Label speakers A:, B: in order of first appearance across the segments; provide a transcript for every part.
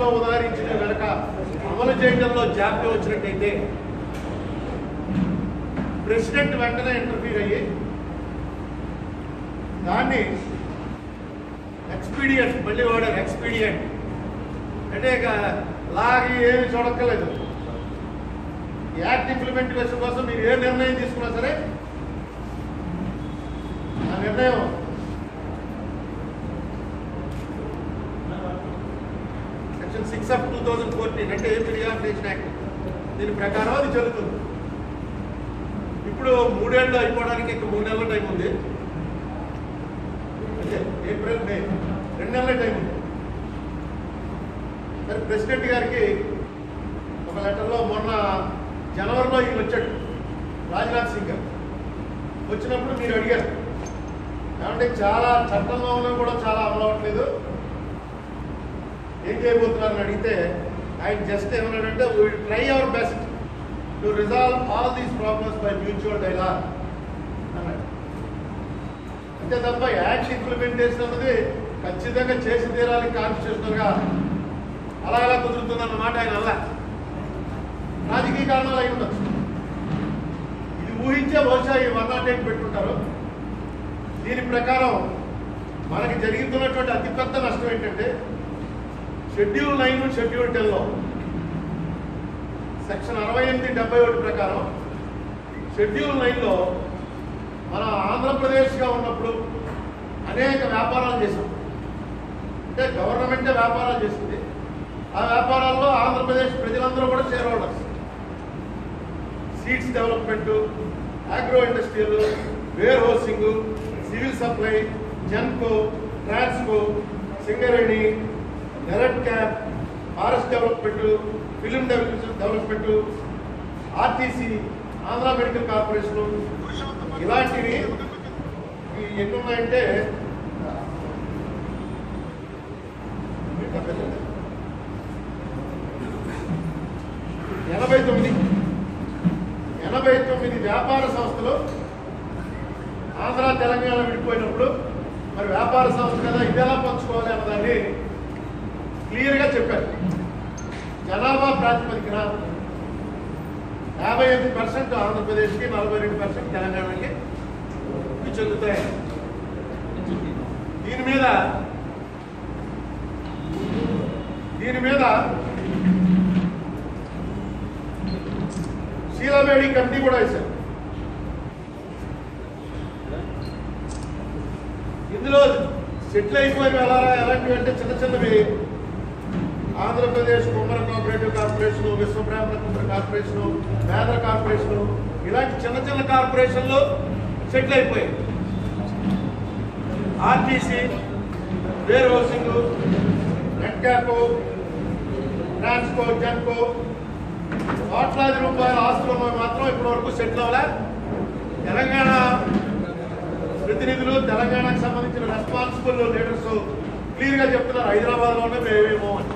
A: కేంద్రంలో ఉదాహరించిన వెనక అమలు చేయడంలో జాప్యం వచ్చినట్టయితే ప్రెసిడెంట్ వెంటనే ఇంటర్ఫీర్ అయ్యి దాన్ని ఎక్స్పీడియంట్, మళ్ళీ వాడారు ఎక్స్పీడియంట్ అంటే ఇక లాగి ఏమి చూడక్కర్లేదు. యాక్ట్ ఇంప్లిమెంటేషన్ కోసం మీరు ఏ నిర్ణయం తీసుకున్నా సరే ఆ నిర్ణయం సెక్షన్ 6 of 2014 అంటే ఏపీ రిఆర్గనైజేషన్ యాక్ట్ దీని ప్రకారం అది చెల్లుతుంది. ఇప్పుడు 3 ఏళ్ళు అయిపోవడానికి ఇంకా 3 నెలల టైం ఉంది. అంటే ఏప్రిల్ మే 2 నెలల టైం ఉంది. మరి ప్రెసిడెంట్ గారికి ఒక లెటర్లో మొన్న జనవరిలో ఈయన వచ్చాడు రాజ్నాథ్ సింగ్ గారు. వచ్చినప్పుడు మీరు అడిగారు ఏమంటే చాలా చట్టంలో ఉన్నా కూడా చాలా అమలు అవ్వట్లేదు, ఏం చేయబోతున్నారని అడిగితే ఆయన జస్ట్ ఏమన్నాడంటే we will try our best to resolve all these problems by mutual dialogue అన్నాడు. అంతే తప్ప యాక్ట్ ఇంప్లిమెంటేషన్ అన్నది ఖచ్చితంగా చేసి తీరాలి కాన్స్టిట్యూషనల్గా అలా ఎలా కుదురుతుందన్నమాట ఆయన అలా రాజకీయ కారణాలు అయి ఉండొచ్చు. ఇది ఊహించే బహుశా ఈ 108 పెట్టుకుంటారు. దీని ప్రకారం మనకి జరుగుతున్నటువంటి అతిపెద్ద నష్టం ఏంటంటే షెడ్యూల్ 9 షెడ్యూల్ 10లో సెక్షన్ 68-71 ప్రకారం షెడ్యూల్ 9లో మనం ఆంధ్రప్రదేశ్గా ఉన్నప్పుడు అనేక వ్యాపారాలు చేసాం. అంటే గవర్నమెంటే వ్యాపారాలు చేసింది. ఆ వ్యాపారాల్లో ఆంధ్రప్రదేశ్ ప్రజలందరూ కూడా share holders. Seeds development, agro industrial, ware housing, civil supply, Genco, Transco, Singareni, నెరట్ క్యాప్, forest development, film development, RTC, Andhra medical corporation, ఇలాంటివి ఎన్ని ఉన్నాయంటే 89 వ్యాపార సంస్థలు ఆంధ్ర తెలంగాణ విడిపోయినప్పుడు మరి వ్యాపార సంస్థ కదా ఇది ఎలా పంచుకోవాలి అన్నదాన్ని క్లియర్గా చెప్పారు. జనాభా ప్రాతిపదికన 58% ఆంధ్రప్రదేశ్కి, 42% తెలంగాణకి చెందుతాయి. దీని మీద శీలాబేడి కమిటీ కూడా వేశారు. ఇందులో సెటిల్ అయిపోయిన ఎలాంటివి అంటే చిన్న చిన్నవి ఆంధ్రప్రదేశ్ కుమ్మర కోఆపరేటివ్ కార్పొరేషన్, విశ్వబ్రాహ్మణ కుమ్మర కార్పొరేషన్, మేధర కార్పొరేషన్, ఇలాంటి చిన్న చిన్న కార్పొరేషన్లు సెటిల్ అయిపోయాయి. ఆర్టీసీ, వేర్ హౌసింగ్, నెట్ క్యాప్, ట్రాన్స్కో, జెన్కో కోట్లాది రూపాయల ఆస్తులు మాత్రం ఇప్పటి వరకు సెటిల్ అవ్వలే. తెలంగాణ ప్రతినిధులు, తెలంగాణకు సంబంధించిన రెస్పాన్సిబుల్ లీడర్స్ క్లియర్గా చెప్తున్నారు హైదరాబాద్లోనే మేమేమో అని.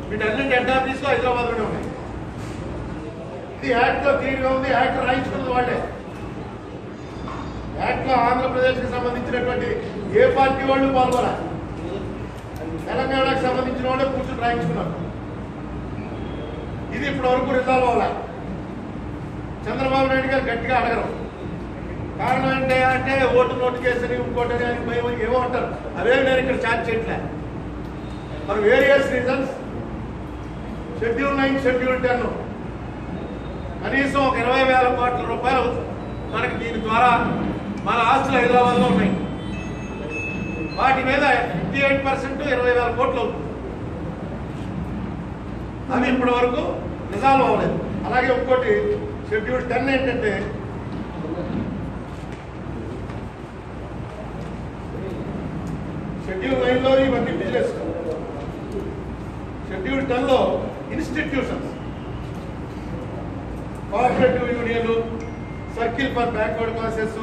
A: వీటన్నింటి హెడ్ ఆఫీస్లో హైదరాబాద్లోనే ఉన్నాయి. ఇది యాక్ట్లో క్లియర్గా ఉంది. యాక్ట్ రాయించుకున్నది వాళ్ళే. యాక్ట్లో ఆంధ్రప్రదేశ్కి సంబంధించినటువంటి ఏ పార్టీ వాళ్ళు పాల్గొనాలి, తెలంగాణకు సంబంధించిన వాళ్ళే కూర్చొని రాయించుకున్నారు. ఇది ఇప్పటి వరకు రిజాల్వ్ అవ్వాలి. చంద్రబాబు నాయుడు గారు గట్టిగా అడగరు. కారణం ఏంటి అంటే ఓటు నోటు కేసుని ఇంకోటని అని భయం ఏమో అంటారు. అవేమి నేను ఇక్కడ ఛార్జ్ చేయట్లే. మరి వేరియస్ రీజన్స్ షెడ్యూల్ 9, షెడ్యూల్ 10 కనీసం ఒక 20,000 కోట్ల రూపాయలు మనకి దీని ద్వారా మన ఆస్తులు హైదరాబాద్లో ఉన్నాయి. వాటి మీద 58% 20,000 కోట్లు అవుతుంది. అవి ఇప్పటి వరకు రిజాల్వ్ అవ్వలేదు. అలాగే ఇంకోటి షెడ్యూల్ 10 ఏంటంటే షెడ్యూల్ 9లో ఇవన్నీ బిజినెస్, షెడ్యూల్ 10లో ఇన్స్టిట్యూషన్స్, కోఆపరేటివ్ యూనియన్లు, circle for backward classes,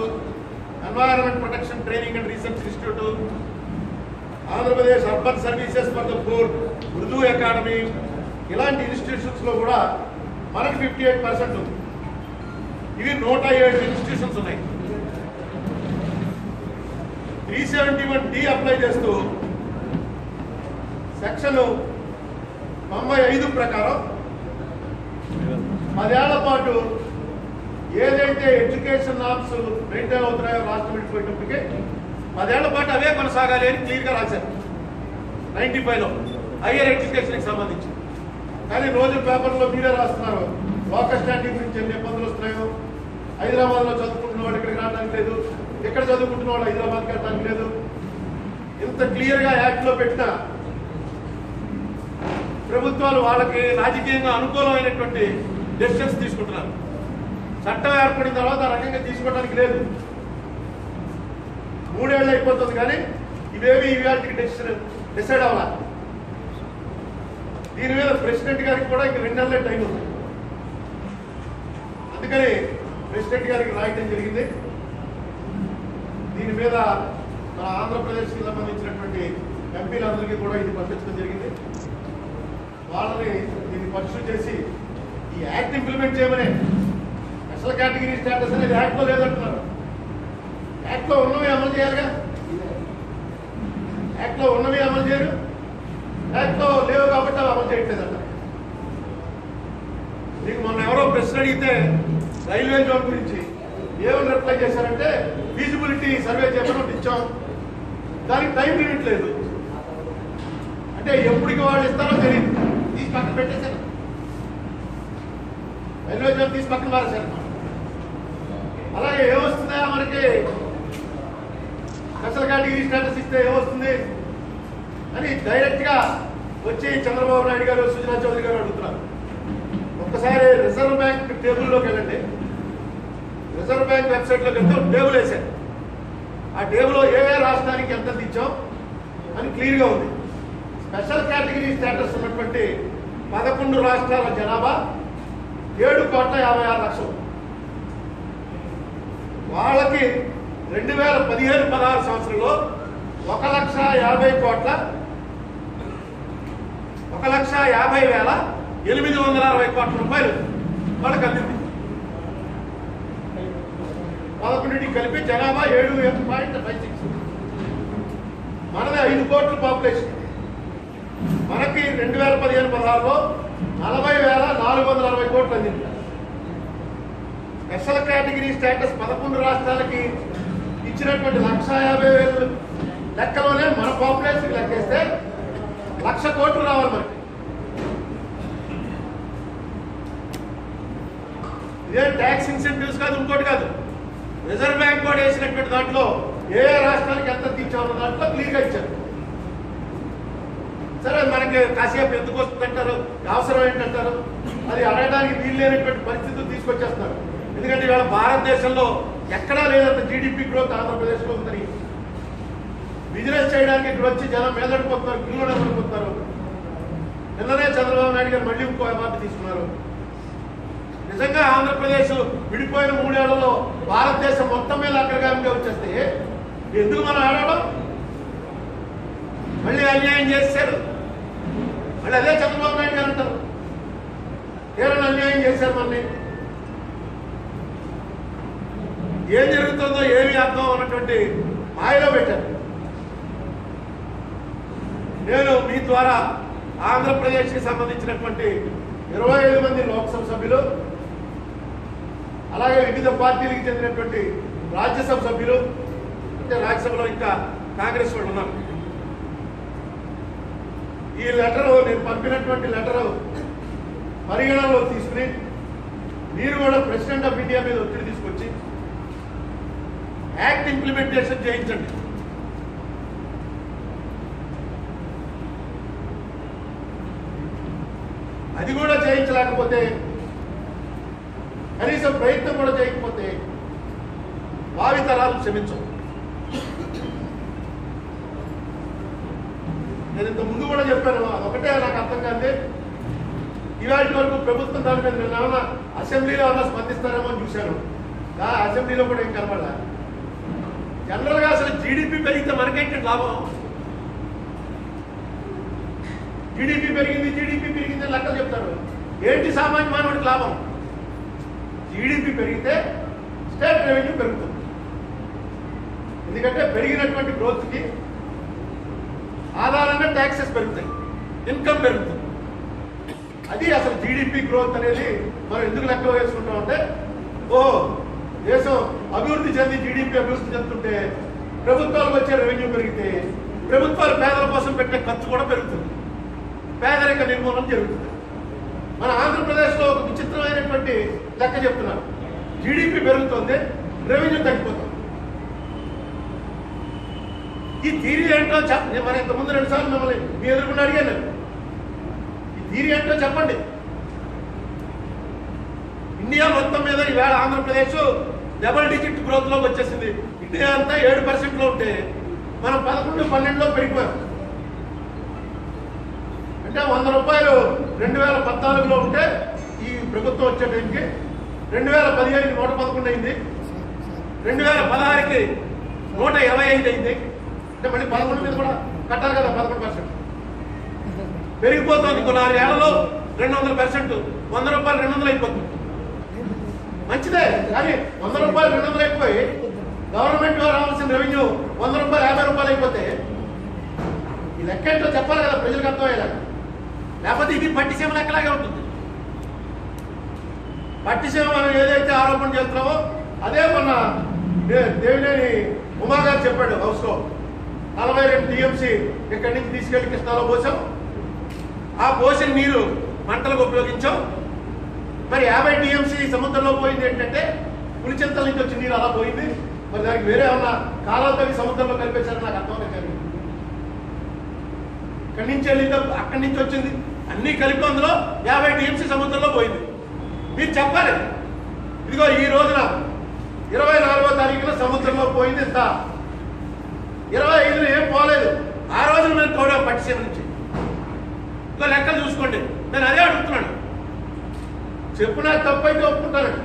A: environment protection training and research institute, Andhra Pradesh urban services for the poor, Urdu academy, ఇలాంటి ఇన్స్టిట్యూషన్స్లో కూడా మనకి 58% ఉంది. ఇవి 107 ఇన్స్టిట్యూషన్స్ ఉన్నాయి. 371D అప్లై చేస్తూ సెక్షన్ 95 ప్రకారం 10 ఏళ్ల పాటు ఏదైతే ఎడ్యుకేషన్ నామ్స్ మెయింటైన్ అవుతున్నాయో రాష్ట్రం విడిపోయేటప్పటికే 10 ఏళ్ల పాటు అవే కొనసాగాలి అని క్లియర్గా రాశారు 95లో హైయర్ ఎడ్యుకేషన్కి సంబంధించి. కానీ రోజు పేపర్లో మీరే రాస్తున్నారు లోకల్ స్టాండింగ్ గురించి ఎన్ని ఇబ్బందులు వస్తున్నాయో, హైదరాబాద్లో చదువుకుంటున్న వాళ్ళు ఇక్కడికి రావడానికి లేదు, ఇక్కడ చదువుకుంటున్న వాళ్ళు హైదరాబాద్కి వెళ్ళడానికి లేదు. ఇంత క్లియర్గా యాక్ట్లో పెట్టిన ప్రభుత్వాలు వాళ్ళకి రాజకీయంగా అనుకూలమైనటువంటి డెసిషన్స్ తీసుకుంటున్నారు. చట్టం ఏర్పడిన తర్వాత ఆ రకంగా తీసుకోవడానికి లేదు. 3 ఏళ్ళు అయిపోతుంది కానీ ఇవేవి ఇవాళకి డిసైడ్ అవ్వాలి. దీని మీద ప్రెసిడెంట్ గారికి కూడా ఇంక 2 నెలలే టైం ఉంది. అందుకని ప్రెసిడెంట్ గారికి రాయటం జరిగింది. దీని మీద మన ఆంధ్రప్రదేశ్కి సంబంధించినటువంటి ఎంపీలందరికీ కూడా ఇది పంపించడం జరిగింది. వాళ్ళని దీన్ని పర్సూ చేసి ఈ యాక్ట్ ఇంప్లిమెంట్ చేయమనే. స్పెషల్ కేటగిరీ స్టేటస్ అనేది యాక్ట్లో లేదంటున్నారు. యాక్ట్లో ఉన్నవి అమలు చేయాలిగా. యాక్ట్లో ఉన్నవి అమలు చేయరు, యాక్ట్లో లేవు కాబట్టి అవి అమలు చేయట్లేదంట. మీకు మొన్న ఎవరో ప్రశ్న అడిగితే రైల్వే జోన్ గురించి ఏమని రిప్లై చేశారంటే ఫీజిబిలిటీ సర్వే చేయమని ఇచ్చాం, దానికి టైం లిమిట్ లేదు. అంటే ఎప్పటికి వాళ్ళు ఇస్తారో తెలియదు. తీసి పక్కన పెట్టేశారు, రైల్వే జోన్ తీసి పక్కన మారేశారు. అలాగే ఏమొస్తుందా మనకి స్పెషల్ కేటగిరీ స్టేటస్ ఇస్తే ఏమొస్తుంది అని డైరెక్ట్గా వచ్చి చంద్రబాబు నాయుడు గారు, సుజనా చౌదరి గారు అడుగుతున్నారు. ఒక్కసారి రిజర్వ్ బ్యాంక్ టేబుల్లోకి వెళ్ళండి. రిజర్వ్ బ్యాంక్ వెబ్సైట్లోకి వెళ్తే టేబుల్ వేశారు. ఆ టేబుల్లో ఏ రాష్ట్రానికి ఎంత ఇచ్చాం అని క్లియర్గా ఉంది. స్పెషల్ కేటగిరీ స్టేటస్ ఉన్నటువంటి 11 రాష్ట్రాల జనాభా 7,56,00,000. వాళ్ళకి 2015-16 సంవత్సరంలో 1,50,860 కోట్ల రూపాయలు వాళ్ళకి అందింది. 11 కలిపి జనాభా 7.56. మనది 5 కోట్ల పాపులేషన్. మనకి 2015-16లో 40,460 కోట్లు అందింది. స్పెషల్ కేటగిరీ స్టేటస్ 11 రాష్ట్రాలకి ఇచ్చినటువంటి 1,50,000 లెక్కలోనే మన పాపులేషన్ లెక్కేస్తే 1,00,000 కోట్లు రావాలి మనకి. ఇదే ట్యాక్స్ ఇన్సెంటివ్స్ కాదు, ఇంకోటి కాదు. రిజర్వ్ బ్యాంక్ కూడా వేసినటువంటి దాంట్లో ఏ రాష్ట్రానికి ఎంత ఇచ్చామన్న దాంట్లో క్లియర్గా ఇచ్చారు. సరే మనకి కాసేపు ఎందుకు వస్తుందంటారు, అవసరం ఏంటంటారు, అది అడగడానికి వీలు లేనటువంటి పరిస్థితులు తీసుకొచ్చేస్తున్నారు. ఎందుకంటే ఇవాళ భారతదేశంలో ఎక్కడా లేనంత జీడిపి గ్రోత్ ఆంధ్రప్రదేశ్లో ఉందని. బిజినెస్ చేయడానికి ఇక్కడ వచ్చి జనం మేదడిపోతున్నారు, కిలోనే పడిపోతున్నారు. నిన్ననే చంద్రబాబు నాయుడు గారు మళ్ళీ ఇంకో అవార్డు తీసుకున్నారు. నిజంగా ఆంధ్రప్రదేశ్ విడిపోయిన 3 ఏళ్లలో భారతదేశం మొత్తం మీద అగ్రగామిగా వచ్చేస్తే ఎందుకు మనం ఆడడం? మళ్ళీ అన్యాయం చేశారు. మళ్ళీ అదే చంద్రబాబు నాయుడు గారు అంటారు తీరని అన్యాయం చేశారు. మళ్ళీ ఏం జరుగుతుందో ఏమి అర్థం అన్నటువంటి మాయలో పెట్టారు. నేను మీ ద్వారా ఆంధ్రప్రదేశ్కి సంబంధించినటువంటి 25 మంది లోక్సభ సభ్యులు, అలాగే వివిధ పార్టీలకు చెందినటువంటి రాజ్యసభ సభ్యులు, అంటే రాజ్యసభలో ఇంకా కాంగ్రెస్ వాళ్ళు ఉన్నారు. ఈ లెటరు, నేను పంపినటువంటి లెటరు పరిగణనలో తీసుకుని మీరు కూడా ప్రెసిడెంట్ ఆఫ్ ఇండియా మీద ఒత్తిడి తీసుకొచ్చి యాక్ట్ ఇంప్లిమెంటేషన్ చేయించండి. అది కూడా చేయించలేకపోతే, కనీసం ప్రయత్నం కూడా చేయకపోతే భావితరాలు క్షమించవు. నేను ఇంత ముందు కూడా చెప్పాను, అదొకటే నాకు అర్థం కాదు. ఇవాళ వరకు ప్రభుత్వం దాని మీద నేను ఏమన్నా అసెంబ్లీలో ఏమన్నా స్పందిస్తారేమో అని చూశాను. అసెంబ్లీలో కూడా ఏం కనబడలే. జనరల్గా అసలు జీడిపి పెరిగితే మనకేంటి లాభం? జీడిపి పెరిగింది లెక్కలు చెప్తారు. ఏంటి సామాన్య మానవుడికి లాభం? జీడిపి పెరిగితే స్టేట్ రెవెన్యూ పెరుగుతుంది. ఎందుకంటే పెరిగినటువంటి గ్రోత్కి ఆధారంగా ట్యాక్సెస్ పెరుగుతాయి. ఇన్కమ్ పెరుగుతుంది. అది అసలు జీడిపి గ్రోత్ అనేది మనం ఎందుకు లెక్క వేసుకుంటామంటే, దేశం అభివృద్ధి చెంది జీడిపి అభివృద్ధి చెందుతుంటే ప్రభుత్వాలకు వచ్చే రెవెన్యూ పెరిగితే ప్రభుత్వాలు పేదల కోసం పెట్టే ఖర్చు కూడా పెరుగుతుంది, పేదరిక నిర్మూలన జరుగుతుంది. మన ఆంధ్రప్రదేశ్లో ఒక విచిత్రమైనటువంటి లెక్క చెప్తున్నారు. జీడిపి పెరుగుతుంది, రెవెన్యూ తగ్గిపోతుంది. ఈ థీరీ ఏంటో మన ఇంతకుముందు 2 సార్లు మిమ్మల్ని మీ ఎదుర్కొన్న అడిగాను. ఈ థీరీ ఏంటో చెప్పండి. ఇండియా మొత్తం మీద ఈవేళ ఆంధ్రప్రదేశ్ డబుల్ డిజిట్ గ్రోత్ లోకి వచ్చేసింది. ఇండియా అంతా 7% ఉంటే మనం 11-12లో పెరిగిపోయాం. అంటే 100 రూపాయలు 2014లో ఉంటే ఈ ప్రభుత్వం వచ్చే టైంకి 2015కి 111 అయింది, 2016కి 125 అయింది. అంటే మళ్ళీ 11 మీద కూడా కట్టాలి కదా, 11% పెరిగిపోతుంది. ఇంకో 4 ఏళ్లలో 200%, 100 రూపాయలు 200 అయిపోతుంది. మంచిదే, కానీ 100 రూపాయలు 200 అయిపోయి గవర్నమెంట్ రావాల్సిన రెవెన్యూ 100 రూపాయలు 50 రూపాయలు అయిపోతే ఈ లెక్క ఏంటో చెప్పాలి కదా ప్రజలకు అర్థమయ్యేలాగా. లేకపోతే ఇది పట్టిసీమ లెక్కలాగే ఉంటుంది. పట్టిసీమ మనం ఏదైతే ఆరోపణ చేస్తున్నామో అదే మొన్న దేవినేని ఉమా గారు చెప్పాడు హౌస్లో. 42 టీఎంసీ ఇక్కడి నుంచి తీసుకెళ్లి కృష్ణాలో పోసాం, ఆ పోసిన నీరు పంటలకు ఉపయోగించాం. మరి 50 టీఎంసీ సముద్రంలో పోయింది ఏంటంటే పులిచింతల నుంచి వచ్చి నీరు అలా పోయింది. మరి దానికి వేరే ఏమన్నా కాలాలు తగ్గి సముద్రంలో కలిపేశారని నాకు అర్థం లేదు. ఇక్కడి నుంచి వెళ్ళింది, అక్కడి నుంచి వచ్చింది, అన్ని కలిపి అందులో 50 టీఎంసీ సముద్రంలో పోయింది. మీరు చెప్పాలి, ఇదిగో ఈ రోజున 24వ తారీఖున సముద్రంలో పోయింది ఇంత, 25న ఏం పోలేదు. ఆ రోజున మేము తోడాం పట్టిసీమ నుంచి. ఇంకా లెక్కలు చూసుకోండి. నేను అదే అడుగుతున్నాను. చెప్పినా తప్పైతే ఒప్పుకుంటానండి.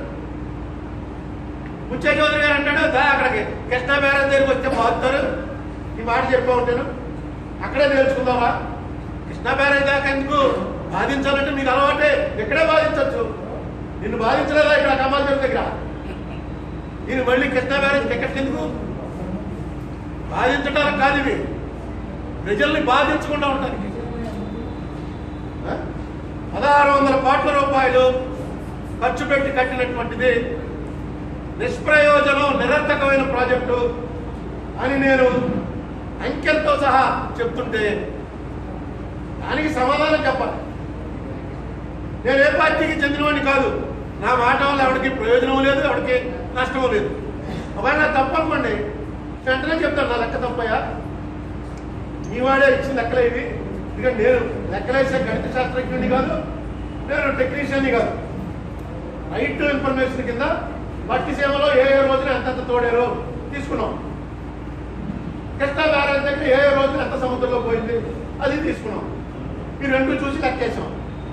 A: ముచ్చే చౌదరి గారు అంటాడు, అక్కడికి కృష్ణా బ్యారేజ్ దగ్గరికి వస్తే బాగుతారు. ఈ మాట చెప్పా ఉంటాను, అక్కడే నేర్చుకుందామా? కృష్ణా బ్యారేజ్ దాకా ఎందుకు బాధించాలంటే మీకు అలవాటే, ఇక్కడే బాధించవచ్చు. నిన్ను బాధించలేదా ఇక్కడ కమాల్ చెరువు దగ్గర? నేను మళ్ళీ కృష్ణా బ్యారేజ్ ఎక్కడికి ఎందుకు? బాధించడానికి కాదు, ఇవి ప్రజల్ని బాధించకుండా ఉండడానికి. 1600 కోట్ల రూపాయలు ఖర్చు పెట్టి కట్టినటువంటిది నిష్ప్రయోజనం, నిరర్థకమైన ప్రాజెక్టు అని నేను అంకెలతో సహా చెప్తుంటే దానికి సమాధానం చెప్పాలి. నేను ఏ పార్టీకి చెందినవాడిని కాదు. నా మాట వల్ల ఎవరికి ప్రయోజనం లేదు, ఎవరికి నష్టం లేదు. ఒకవేళ నా తప్పు అనుకోండి, వెంటనే చెప్తాను నా లెక్క తప్పయ్యా, నీ వాడే ఇచ్చిన లెక్కలే ఇవి. ఎందుకంటే నేను లెక్కలేసే గణిత శాస్త్రజ్ఞుడిని కాదు, నేను టెక్నీషియన్ని కాదు. రైట్ టు ఇన్ఫర్మేషన్ కింద పట్టిసీమలో ఏ రోజున ఎంతెంత తోడారో తీసుకున్నాం. కృష్ణా బ్యారేజ్ దగ్గర ఏ రోజున ఎంత సముద్రంలో పోయింది అది తీసుకున్నాం. ఈ రెండు చూసి లెక్కేసాం.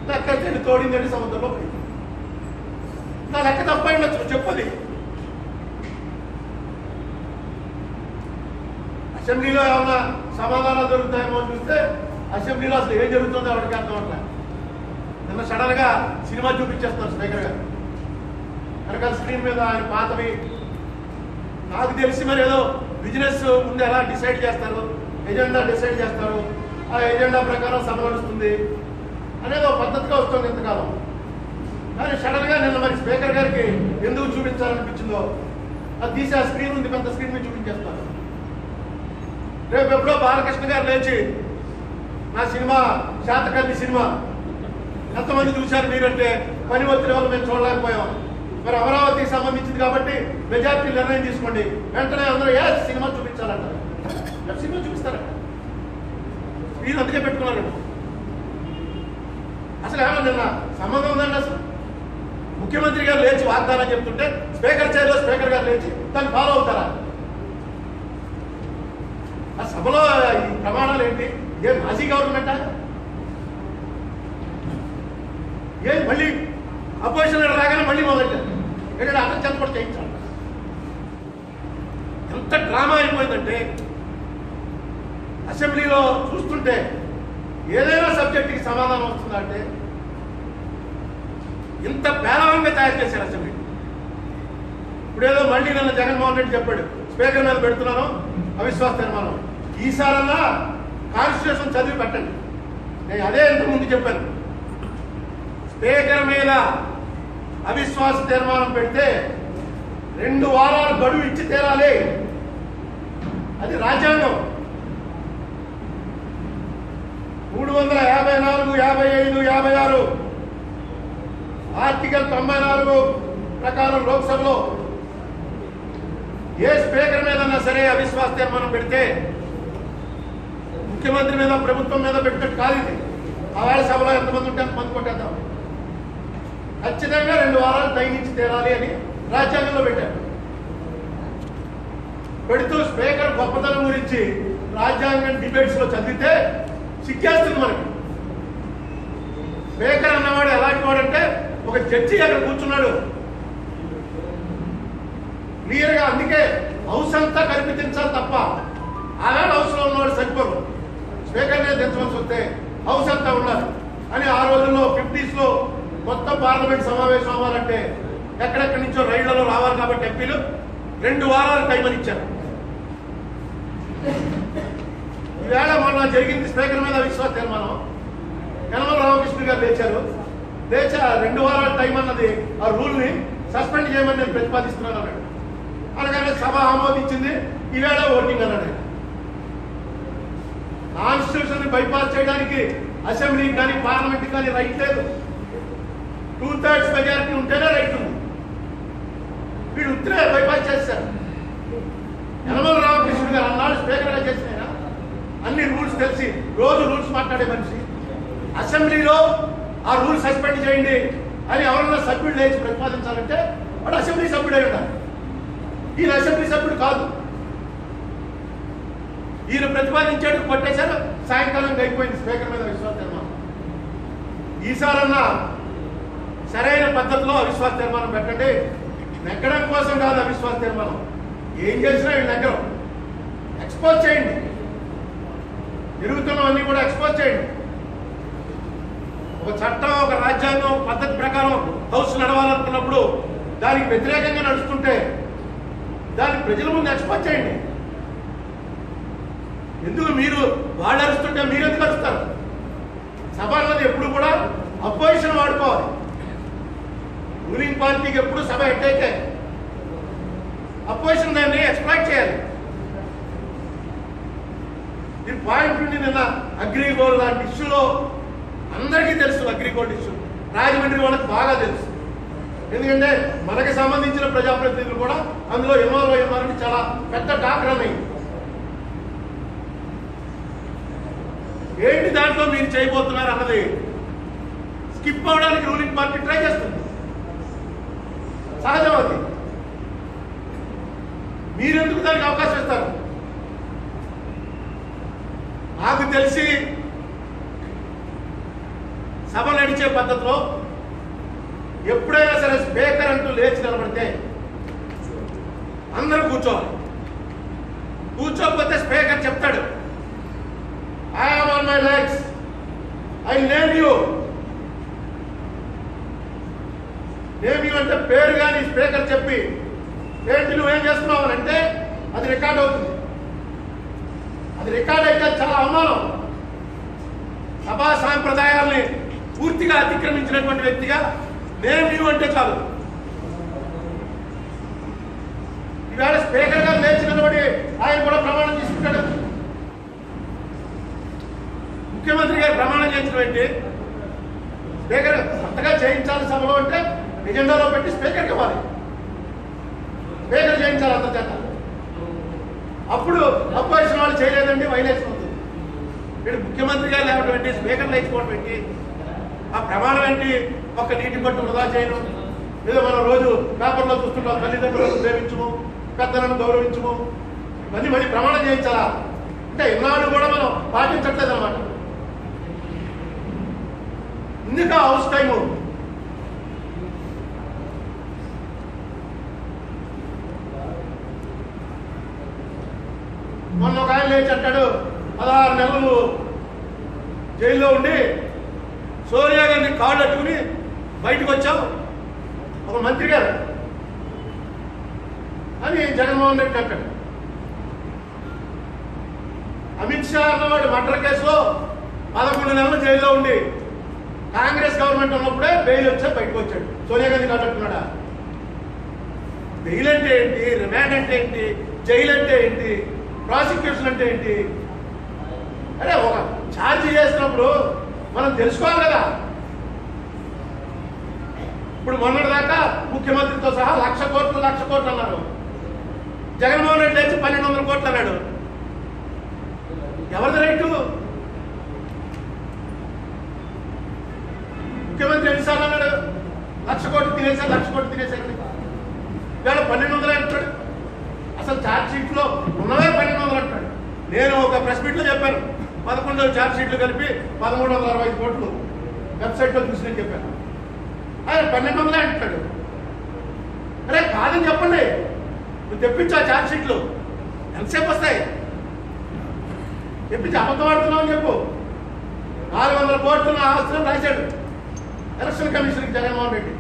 A: లెక్కేసి తోడిందండి సముద్రంలో పోయింది. నా లెక్క తప్పైనా చెప్పది. అసెంబ్లీలో ఏమన్నా సమాధానాలు దొరుకుతాయేమో చూస్తే అసెంబ్లీలో అసలు ఏం జరుగుతుందో ఎవరికి అర్థం అట్లా. నిన్న సడన్ గా సినిమా చూపించేస్తున్నారు స్పీకర్ గారు. వెనకాల స్క్రీన్ మీద ఆయన పాతవి. నాకు తెలిసి మరి ఏదో బిజినెస్ ముందు ఎలా డిసైడ్ చేస్తారు, ఎజెండా డిసైడ్ చేస్తారు, ఆ ఎజెండా ప్రకారం సభ నడుస్తుంది అనేది ఒక పద్ధతిగా వస్తుంది ఇంతకాలం. కానీ సడన్ గా నిన్న మరి స్పీకర్ గారికి ఎందుకు చూపించాలనిపించిందో అది తీసి ఆ స్క్రీన్ ఉంది, పెద్ద స్క్రీన్ మీద చూపించేస్తారు. రేపు ఎప్పుడో బాలకృష్ణ గారు లేచి నా సినిమా శాతకర్ణి సినిమా ఎంతమంది చూశారు మీరంటే పని ఒత్తిడి వల్ల మేము చూడలేకపోయాం. మరి అమరావతికి సంబంధించింది కాబట్టి మెజార్టీ నిర్ణయం తీసుకోండి, వెంటనే అందరూ ఏ సినిమా చూపించాలంటారు. సినిమా చూపిస్తారంట. స్క్రీన్ అందుకే పెట్టుకున్నారంట. అసలు ఏమన్నా నిన్న సంబంధం ఉందండి? అసలు ముఖ్యమంత్రి గారు లేచి వాగ్దానం చెప్తుంటే స్పీకర్ చైర్లో స్పీకర్ గారు లేచి దాన్ని ఫాలో అవుతారా? ఆ సభలో ఈ ప్రమాణాలు ఏంటి? ఏం మాజీ గవర్నమెంటా? ఏం మళ్ళీ అపోజిషన్ రాగానే మళ్ళీ మొదలెట్టారు. ఎందుకంటే అటెన్షన్ కూడా చేయించాలి. ఎంత డ్రామా అయిపోయిందంటే అసెంబ్లీలో చూస్తుంటే ఏదైనా సబ్జెక్టుకి సమాధానం వస్తుందంటే ఇంత పేలవంగా తయారు చేశారు అసెంబ్లీ. ఇప్పుడేదో మళ్ళీ నిన్న జగన్మోహన్ రెడ్డి చెప్పాడు స్పీకర్ మీద పెడుతున్నాను అవిశ్వాస తీర్మానం. ఈసారన్నా కాన్స్టిట్యూషన్ చదివి పెట్టండి. నేను అదే ఇంతకుముందు చెప్పాను. స్పీకర్ మీద అవిశ్వాస తీర్మానం పెడితే 2 వారాలు గడువు ఇచ్చి తీరాలి. అది రాజ్యాంగం. 354, 55, 56 ఆర్టికల్ 94 ప్రకారం లోక్సభలో ఏ స్పీకర్ మీదన్నా సరే అవిశ్వాస తీర్మానం పెడితే ముఖ్యమంత్రి మీద ప్రభుత్వం మీద పెట్టినట్టు కాదు. ఇది ఆవేళ సభలో ఎంతమంది ఉంటే అంతమంది కొట్టేద్దాం. ఖచ్చితంగా 2 వారాలు టైం ఇచ్చి తీరాలి అని రాజ్యాంగంలో పెట్టారు. పెడుతూ స్పీకర్ గొప్పతనం గురించి రాజ్యాంగం డిబేట్స్ లో చదివితే సిగ్గేస్తుంది మనకి. స్పీకర్ అన్నవాడు ఎలాంటి వాడంటే ఒక జడ్జి అక్కడ కూర్చున్నాడు క్లియర్గా. అందుకే హౌస్ అంతా కల్పించాలి తప్ప ఆవేళ హౌస్ లో ఉన్నవాడు సరిపోరు. స్పీకర్నే దించవలసి వస్తే హౌస్ అంతా ఉండాలి అని ఆ రోజుల్లో 50s లో మొత్తం పార్లమెంట్ సమావేశం అవ్వాలంటే ఎక్కడెక్కడి నుంచో రైళ్లలో రావాలి కాబట్టి ఎంపీలు 2 వారాలు టైం అని ఇచ్చారు. ఈవేళ మొన్న జరిగింది స్పీకర్ మీద అవిశ్వాస తీర్మానం. యనమల రామకృష్ణ గారు లేచారు. లేచి 2 వారాల టైం అన్నది ఆ రూల్ ని సస్పెండ్ చేయమని నేను ప్రతిపాదిస్తున్నాను అన్నాడు. అనగానే సభ ఆమోదించింది. ఈవేళ ఓటింగ్ అన్నాడు. కాన్స్టిట్యూషన్ ని బైపాస్ చేయడానికి అసెంబ్లీకి కానీ పార్లమెంట్ కానీ రైట్ లేదు. 2/3 మెజారిటీ ఉంటేనే రైట్ ఉంది. వీడు ఉత్తరే బైపాస్ చేస్తారు. యనమల రామకృష్ణ గారు అన్నాడు స్పీకర్ గా చేసిన అన్ని రూల్స్ తెలిసి రోజు రూల్స్ మాట్లాడే మనిషి అసెంబ్లీలో ఆ రూల్ సస్పెండ్ చేయండి అని ఎవరన్నా సభ్యుడు లేచి ప్రతిపాదించాలంటే వాడు అసెంబ్లీ సభ్యుడు అయి ఉండాలి. ఈయన అసెంబ్లీ సభ్యుడు కాదు. ఈయన ప్రతిపాదించాడు, కొట్టేశారు. సాయంకాలం అయిపోయింది స్పీకర్ మీద అవిశ్వాస తీర్మానం. ఈసారన్నా సరైన పద్ధతిలో అవిశ్వాస తీర్మానం పెట్టండి. నెగ్గడం కోసం కాదు అవిశ్వాస తీర్మానం. ఏం చేసినా వీళ్ళు నెగ్గరం. ఎక్స్పోజ్ చేయండి. జరుగుతున్నవన్నీ కూడా ఎక్స్పోజ్ చేయండి. ఒక చట్టం, ఒక రాజ్యాంగం పద్ధతి ప్రకారం హౌస్ నడవాలనుకున్నప్పుడు దానికి వ్యతిరేకంగా నడుస్తుంటే దాన్ని ప్రజల ముందు ఎక్స్పోజ్ చేయండి. ఎందుకు మీరు వాళ్ళు అరుస్తుంటే మీరు ఎందుకు అరుస్తారు? సభ అన్నది ఎప్పుడు కూడా అపోజిషన్ వాడుకోవాలి. రూలింగ్ పార్టీకి ఎప్పుడు సభ ఎట్టయితే అపోజిషన్ దాన్ని ఎక్స్ప్లాయిట్ చేయాలి. ఈ పాయింట్ నుండి నిన్న అగ్రిగోల్డ్ లాంటి ఇష్యూలో అందరికీ తెలుసు. అగ్రిగోల్డ్ ఇష్యూ రాజమండ్రి వాళ్ళకి బాగా తెలుసు. ఎందుకంటే మనకి సంబంధించిన ప్రజాప్రతినిధులు కూడా అందులో ఇన్వాల్వ్ అయ్యారని చాలా పెద్ద టాక్ రన్ అయింది. ఏంటి దాంట్లో మీరు చేయబోతున్నారు అన్నది స్కిప్ అవడానికి రూలింగ్ పార్టీ ట్రై చేస్తుంది. సహజం అది. మీరెందుకు దానికి అవకాశం ఇస్తారు? నాకు తెలిసి సభ నడిచే పద్ధతిలో ఎప్పుడైనా సరే స్పీకర్ అంటూ లేచి నిలబడితే అందరూ కూర్చోవాలి. కూర్చోకపోతే స్పీకర్ చెప్తాడు, I am on my legs, I name you. Name you అంటే పేరు కానీ స్పీకర్ చెప్పి ఏంటి నువ్వేం చేస్తున్నావు అని అంటే అది రికార్డ్ అవుతుంది. అది రికార్డ్ అయితే చాలా అవమానం. సభా సాంప్రదాయాల్ని పూర్తిగా అతిక్రమించినటువంటి వ్యక్తిగా నేమ్ యూ అంటే చాలు. ఈవేళ స్పీకర్ గారు లేచి నిలబడి ఆయన కూడా ప్రమాణం తీసుకుంటాడు. ముఖ్యమంత్రి గారు ప్రమాణం చేయించడం ఏంటి? స్పీకర్ అంతగా చేయించాలి సభలో అంటే ఎజెండాలో పెట్టి స్పీకర్కి ఇవ్వాలి. స్పీకర్ చేయించాలి అంత చేత. అప్పుడు అపోజిషన్ వాళ్ళు చేయలేదండి, వైలేషన్ అవుతుంది. వీడు ముఖ్యమంత్రి గారు లేవడం ఏంటి, స్పీకర్ లేచుకోవడం ఏంటి, ఆ ప్రమాణం ఏంటి? ఒక్క నీటి పట్టు వృధా చేయను. ఏదో మనం రోజు పేపర్లో చూస్తుంటాం, తల్లిదండ్రులను ప్రేమించము, పెద్దలను గౌరవించము, మళ్ళీ మళ్ళీ ప్రమాణం చేయించాలా అంటే ఇన్నాళ్ళు కూడా మనం పాటించట్లేదు అనమాట. ఇందుక హౌస్ టైము మొన్న ఒక ఆయన లేచి అంటాడు 16 నెలలు జైల్లో ఉండి సోనియా గాంధీ కాళ్ళు అట్టుకుని బయటకు వచ్చాం ఒక మంత్రి గారు అని జగన్మోహన్ రెడ్డి అంటాడు. అమిత్ షా అన్నవాడు మర్డర్ కేసులో 11 నెలలు జైల్లో ఉండి కాంగ్రెస్ గవర్నమెంట్ ఉన్నప్పుడే బెయిల్ వచ్చా బయటకు వచ్చాడు. సోనియా గాంధీ కాదంటున్నాడా? బెయిల్ అంటే ఏంటి, రిమాండ్ అంటే ఏంటి, జైలు అంటే ఏంటి, ప్రాసిక్యూషన్ అంటే ఏంటి? అరే ఒక ఛార్జ్ చేసినప్పుడు మనం తెలుసుకోవాలి కదా. ఇప్పుడు మొన్నటిదాకా ముఖ్యమంత్రితో సహా 1,00,000 కోట్లు అన్నారు. జగన్మోహన్ రెడ్డి లేచి 1,200 కోట్లు అన్నాడు. ఎవరిది రైటు? ముఖ్యమంత్రి ఎన్నిసార్లు అన్నాడు 1,00,000 కోట్లు తినేశారు, 1,00,000 కోట్లు తినేశారు. ఇవాళ 1,200 అంటాడు. అసలు ఛార్జ్ షీట్ లో ఉన్నవే 1,200 అంటాడు. నేను ఒక ప్రెస్ మీట్ లో చెప్పాను 11 ఛార్జ్ షీట్లు కలిపి 1,365 కోట్లు వెబ్సైట్ లో చూసి చెప్పాను. ఆయన 1,200 అంటాడు. అరే కాదని చెప్పండి, నువ్వు తెప్పించు ఆ ఛార్జ్ షీట్లు ఎంతసేపు వస్తాయి? తెప్పించి అబద్ధం ఆడుతున్నావు అని చెప్పు. 400 కోట్లు నా ఆస్తులను రాశాడు ఎలక్షన్ కమిషన్కి జగన్మోహన్ రెడ్డి.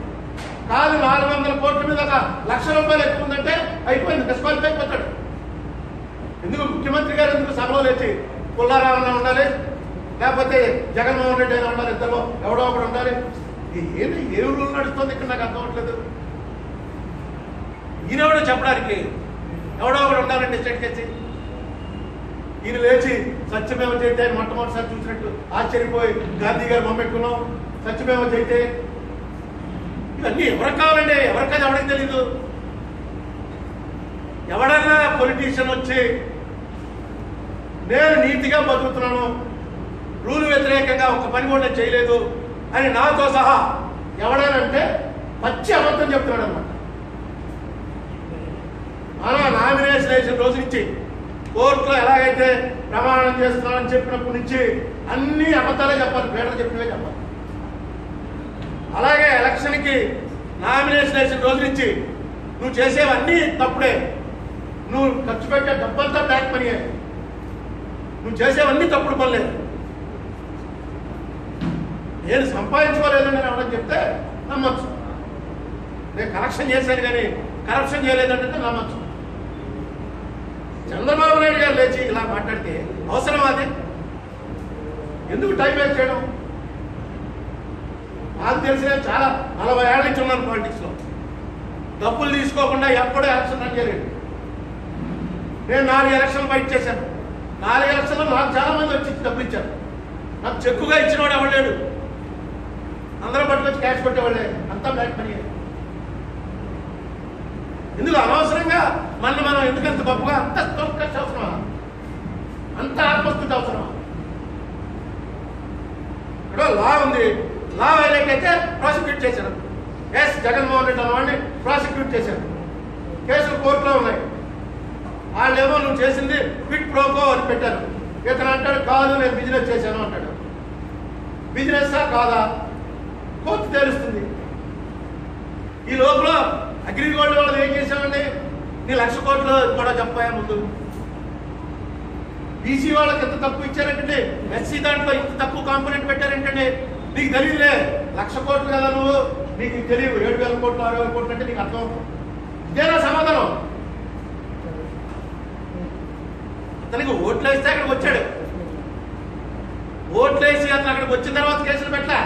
A: కాదు 400 కోట్ల మీద ఒక 1,00,000 రూపాయలు ఎక్కువ ఉందంటే అయిపోయింది, డిస్క్వాలిఫై అయిపోతాడు. ఎందుకు ముఖ్యమంత్రి గారు ఎందుకు సభలో లేచి పుల్లారావు ఉండాలి, లేకపోతే జగన్మోహన్ రెడ్డి అయినా ఉండాలి, ఇద్దరు ఎవడో ఒకడు ఉండాలి? ఏంటి ఏ రూల్ నడుస్తుంది ఇక్కడ? నాకు అర్థం అవట్లేదు. ఈయనెవడో చెప్పడానికి ఎవడో ఒకడు ఉండాలండి డిసైడ్ చేసి. ఈయన లేచి సత్యమేవ జయతే అని మొట్టమొదటిసారి చూసినట్టు ఆశ్చర్యపోయి గాంధీ గారు మొమ్మెట్టుకున్నాం. సత్యమేవ జయతే ఇవన్నీ ఎవరికి కావాలండి? ఎవరికైనా ఎవరికి తెలీదు. ఎవడన్నా పొలిటీషియన్ వచ్చి నేను నీతిగా బతుకుతున్నాను, రూలు వ్యతిరేకంగా ఒక పని కూడా చేయలేదు అని నాతో సహా ఎవడనంటే పచ్చి అబద్ధం చెప్తున్నాడు అనమాట. మన నామినేషన్ వేసిన రోజు నుంచి కోర్టులో ఎలాగైతే ప్రమాణం చేస్తున్నానని చెప్పినప్పటి నుంచి అన్ని అబద్ధాలే చెప్పాలి, పేర్లు చెప్పినవే చెప్పాలి. అలాగే ఎలక్షన్కి నామినేషన్ వేసిన రోజు నుంచి నువ్వు చేసేవన్నీ తప్పుడే, నువ్వు ఖర్చు పెట్టే డబ్బంతా బ్లాక్ మనీయే, నువ్వు చేసేవన్నీ తప్పుడు పనులే, నేను సంపాదించుకోలేదని నేను ఎవరని చెప్తే నమ్మచ్చు. నేను కరెక్షన్ చేశాను కానీ కరప్షన్ చేయలేదంటే నమ్మచ్చు. చంద్రబాబు నాయుడు గారు లేచి ఇలా మాట్లాడితే అవసరం అది? ఎందుకు టైం వేస్ట్ చేయడం? నాకు తెలిసిన చాలా 40 ఏళ్ళ నుంచి ఉన్నాను పాలిటిక్స్లో. డబ్బులు తీసుకోకుండా ఎప్పుడూ ఎలక్షన్ రన్ చేయలేదు. నేను 4 ఎలక్షన్లు ఫైట్ చేశాను. 4 ఎలక్షన్లో నాకు చాలా మంది వచ్చి డబ్బులు ఇచ్చారు. నాకు చెక్కుగా ఇచ్చినవాడు ఎవడలేడు. అందరూ బట్టి వచ్చి క్యాష్ పెట్టేవాళ్ళే, అంతా బ్లాక్ మనీ. ఎందుకు అనవసరంగా మనం ఎందుకంత గొప్పగా అంత ఖర్చు అవసరమా? అంత ఆత్మస్థుతి అవసరమా? ఇక్కడ లా ఉంది, లా వైలేట్ అయితే ప్రాసిక్యూట్ చేశారు. ఎస్ జగన్మోహన్ రెడ్డి అన్నవాడిని ప్రాసిక్యూట్ చేశారు. కేసులు కోర్టులో ఉన్నాయి. వాళ్ళేమో నువ్వు చేసింది క్విట్ ప్రోకో అని పెట్టారు. ఇతను అంటాడు కాదు నేను బిజినెస్ చేశాను అంటాడు. బిజినెస్సా కాదా కోర్టు తెలుస్తుంది. ఈ లోపల అగ్రిగోల్డ్ వాళ్ళు ఏం చేశామండి? నీ 1,00,000 కోట్లు కూడా చెప్పాయా ముందు? బీసీ వాళ్ళకి ఎంత తక్కువ ఇచ్చారంటే, ఎస్సీ దాంట్లో ఇంత తక్కువ కాంపోనెంట్ పెట్టారంటే నీకు తెలియదులే. 1,00,000 కోట్లు కదా నువ్వు, నీకు తెలియదు. 7,000 కోట్లు 6,000 కోట్లు అంటే నీకు అర్థం. ఇదేనా సమాధానం? అతనికి ఓట్లు వేస్తే అక్కడికి వచ్చాడు. ఓట్లు వేసి అతను అక్కడికి వచ్చిన తర్వాత కేసులు పెట్టా.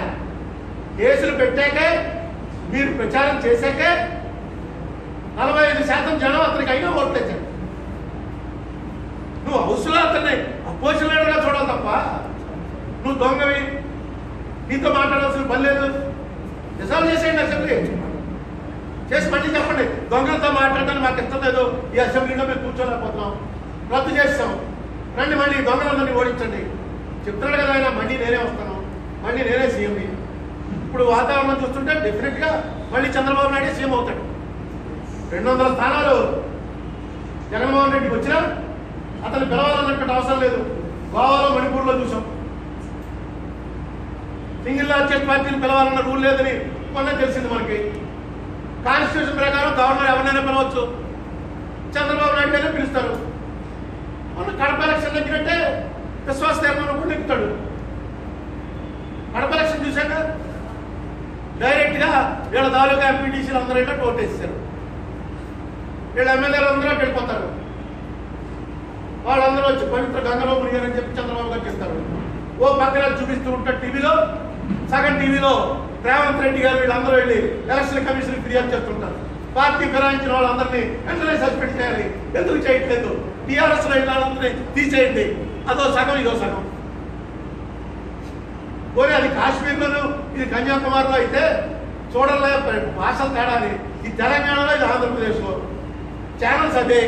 A: కేసులు పెట్టాకే మీరు ప్రచారం చేశాకే 45% జనం అతనికి అయినా ఓట్లు వేశారు. నువ్వు హౌస్లో అతన్ని అపోజిషన్ లీడర్గా చూడాలి తప్ప నువ్వు దొంగవి, నీతో మాట్లాడాల్సిన పని లేదు. రిజాల్వ్ చేసేయండి అసెంబ్లీ చేసి మళ్ళీ చెప్పండి దొంగలతో మాట్లాడడానికి మాకు ఇష్టం లేదు, ఈ అసెంబ్లీలో మేము కూర్చోలేకపోతున్నాం, రద్దు చేస్తాం, రండి మళ్ళీ దొంగలందరినీ ఓడించండి. చెప్తున్నాడు కదా ఆయన, మళ్ళీ నేనే వస్తాను, మళ్ళీ నేనే సీఎంని. ఇప్పుడు వాతావరణం చూస్తుంటే డెఫినెట్గా మళ్ళీ చంద్రబాబు నాయుడు సీఎం అవుతాడు. 200 స్థానాలు జగన్మోహన్ రెడ్డికి వచ్చినా అతను పిలవాలన్నట్టు అవసరం లేదు. గోవాలో మణిపూర్లో చూసాం. సింగిల్ లార్జెస్ట్ పార్టీని పిలవాలన్న రూల్ లేదని మొన్న తెలిసింది మనకి. కాన్స్టిట్యూషన్ ప్రకారం గవర్నర్ ఎవరినైనా పిలవచ్చు, చంద్రబాబు నాయుడు గారినే పిలుస్తారు. మొన్న కడప ఎలక్షన్ దగ్గరంటే విశ్వాస తీర్మానం కూడా ఎక్కుతాడు. కడప ఎలక్షన్ చూశాక డైరెక్ట్గా వీళ్ళ తాలూకా ఎంపీటీసీలు అందరూ వెళ్ళి ఓటేస్తారు. వీళ్ళ ఎమ్మెల్యేలు అందరూ వెళ్ళిపోతారు. వాళ్ళందరూ వచ్చి పవిత్ర గంగలో మునిగారని చెప్పి చంద్రబాబు గారు చెప్తారు. ఓ పక్కన చూపిస్తూ ఉంటాడు టీవీలో, సగం టీవీలో రేవంత్ రెడ్డి గారు వీళ్ళందరూ వెళ్ళి ఎలక్షన్ కమిషన్ ఫిర్యాదు చేస్తుంటారు. పార్టీ ఫిరాయించిన వాళ్ళందరినీ వెంటనే సస్పెండ్ చేయాలి, ఎందుకు చేయట్లేదు, టీఆర్ఎస్ లో వాళ్ళందరినీ తీసేయండి, అదో సగం ఇదో సగం. పోనీ అది కాశ్మీర్లోను ఇది కన్యాకుమారిలో అయితే చూడలే భాషలు తేడాలి. ఈ తెలంగాణలో ఇది ఆంధ్రప్రదేశ్లో ఛానల్స్ అదే,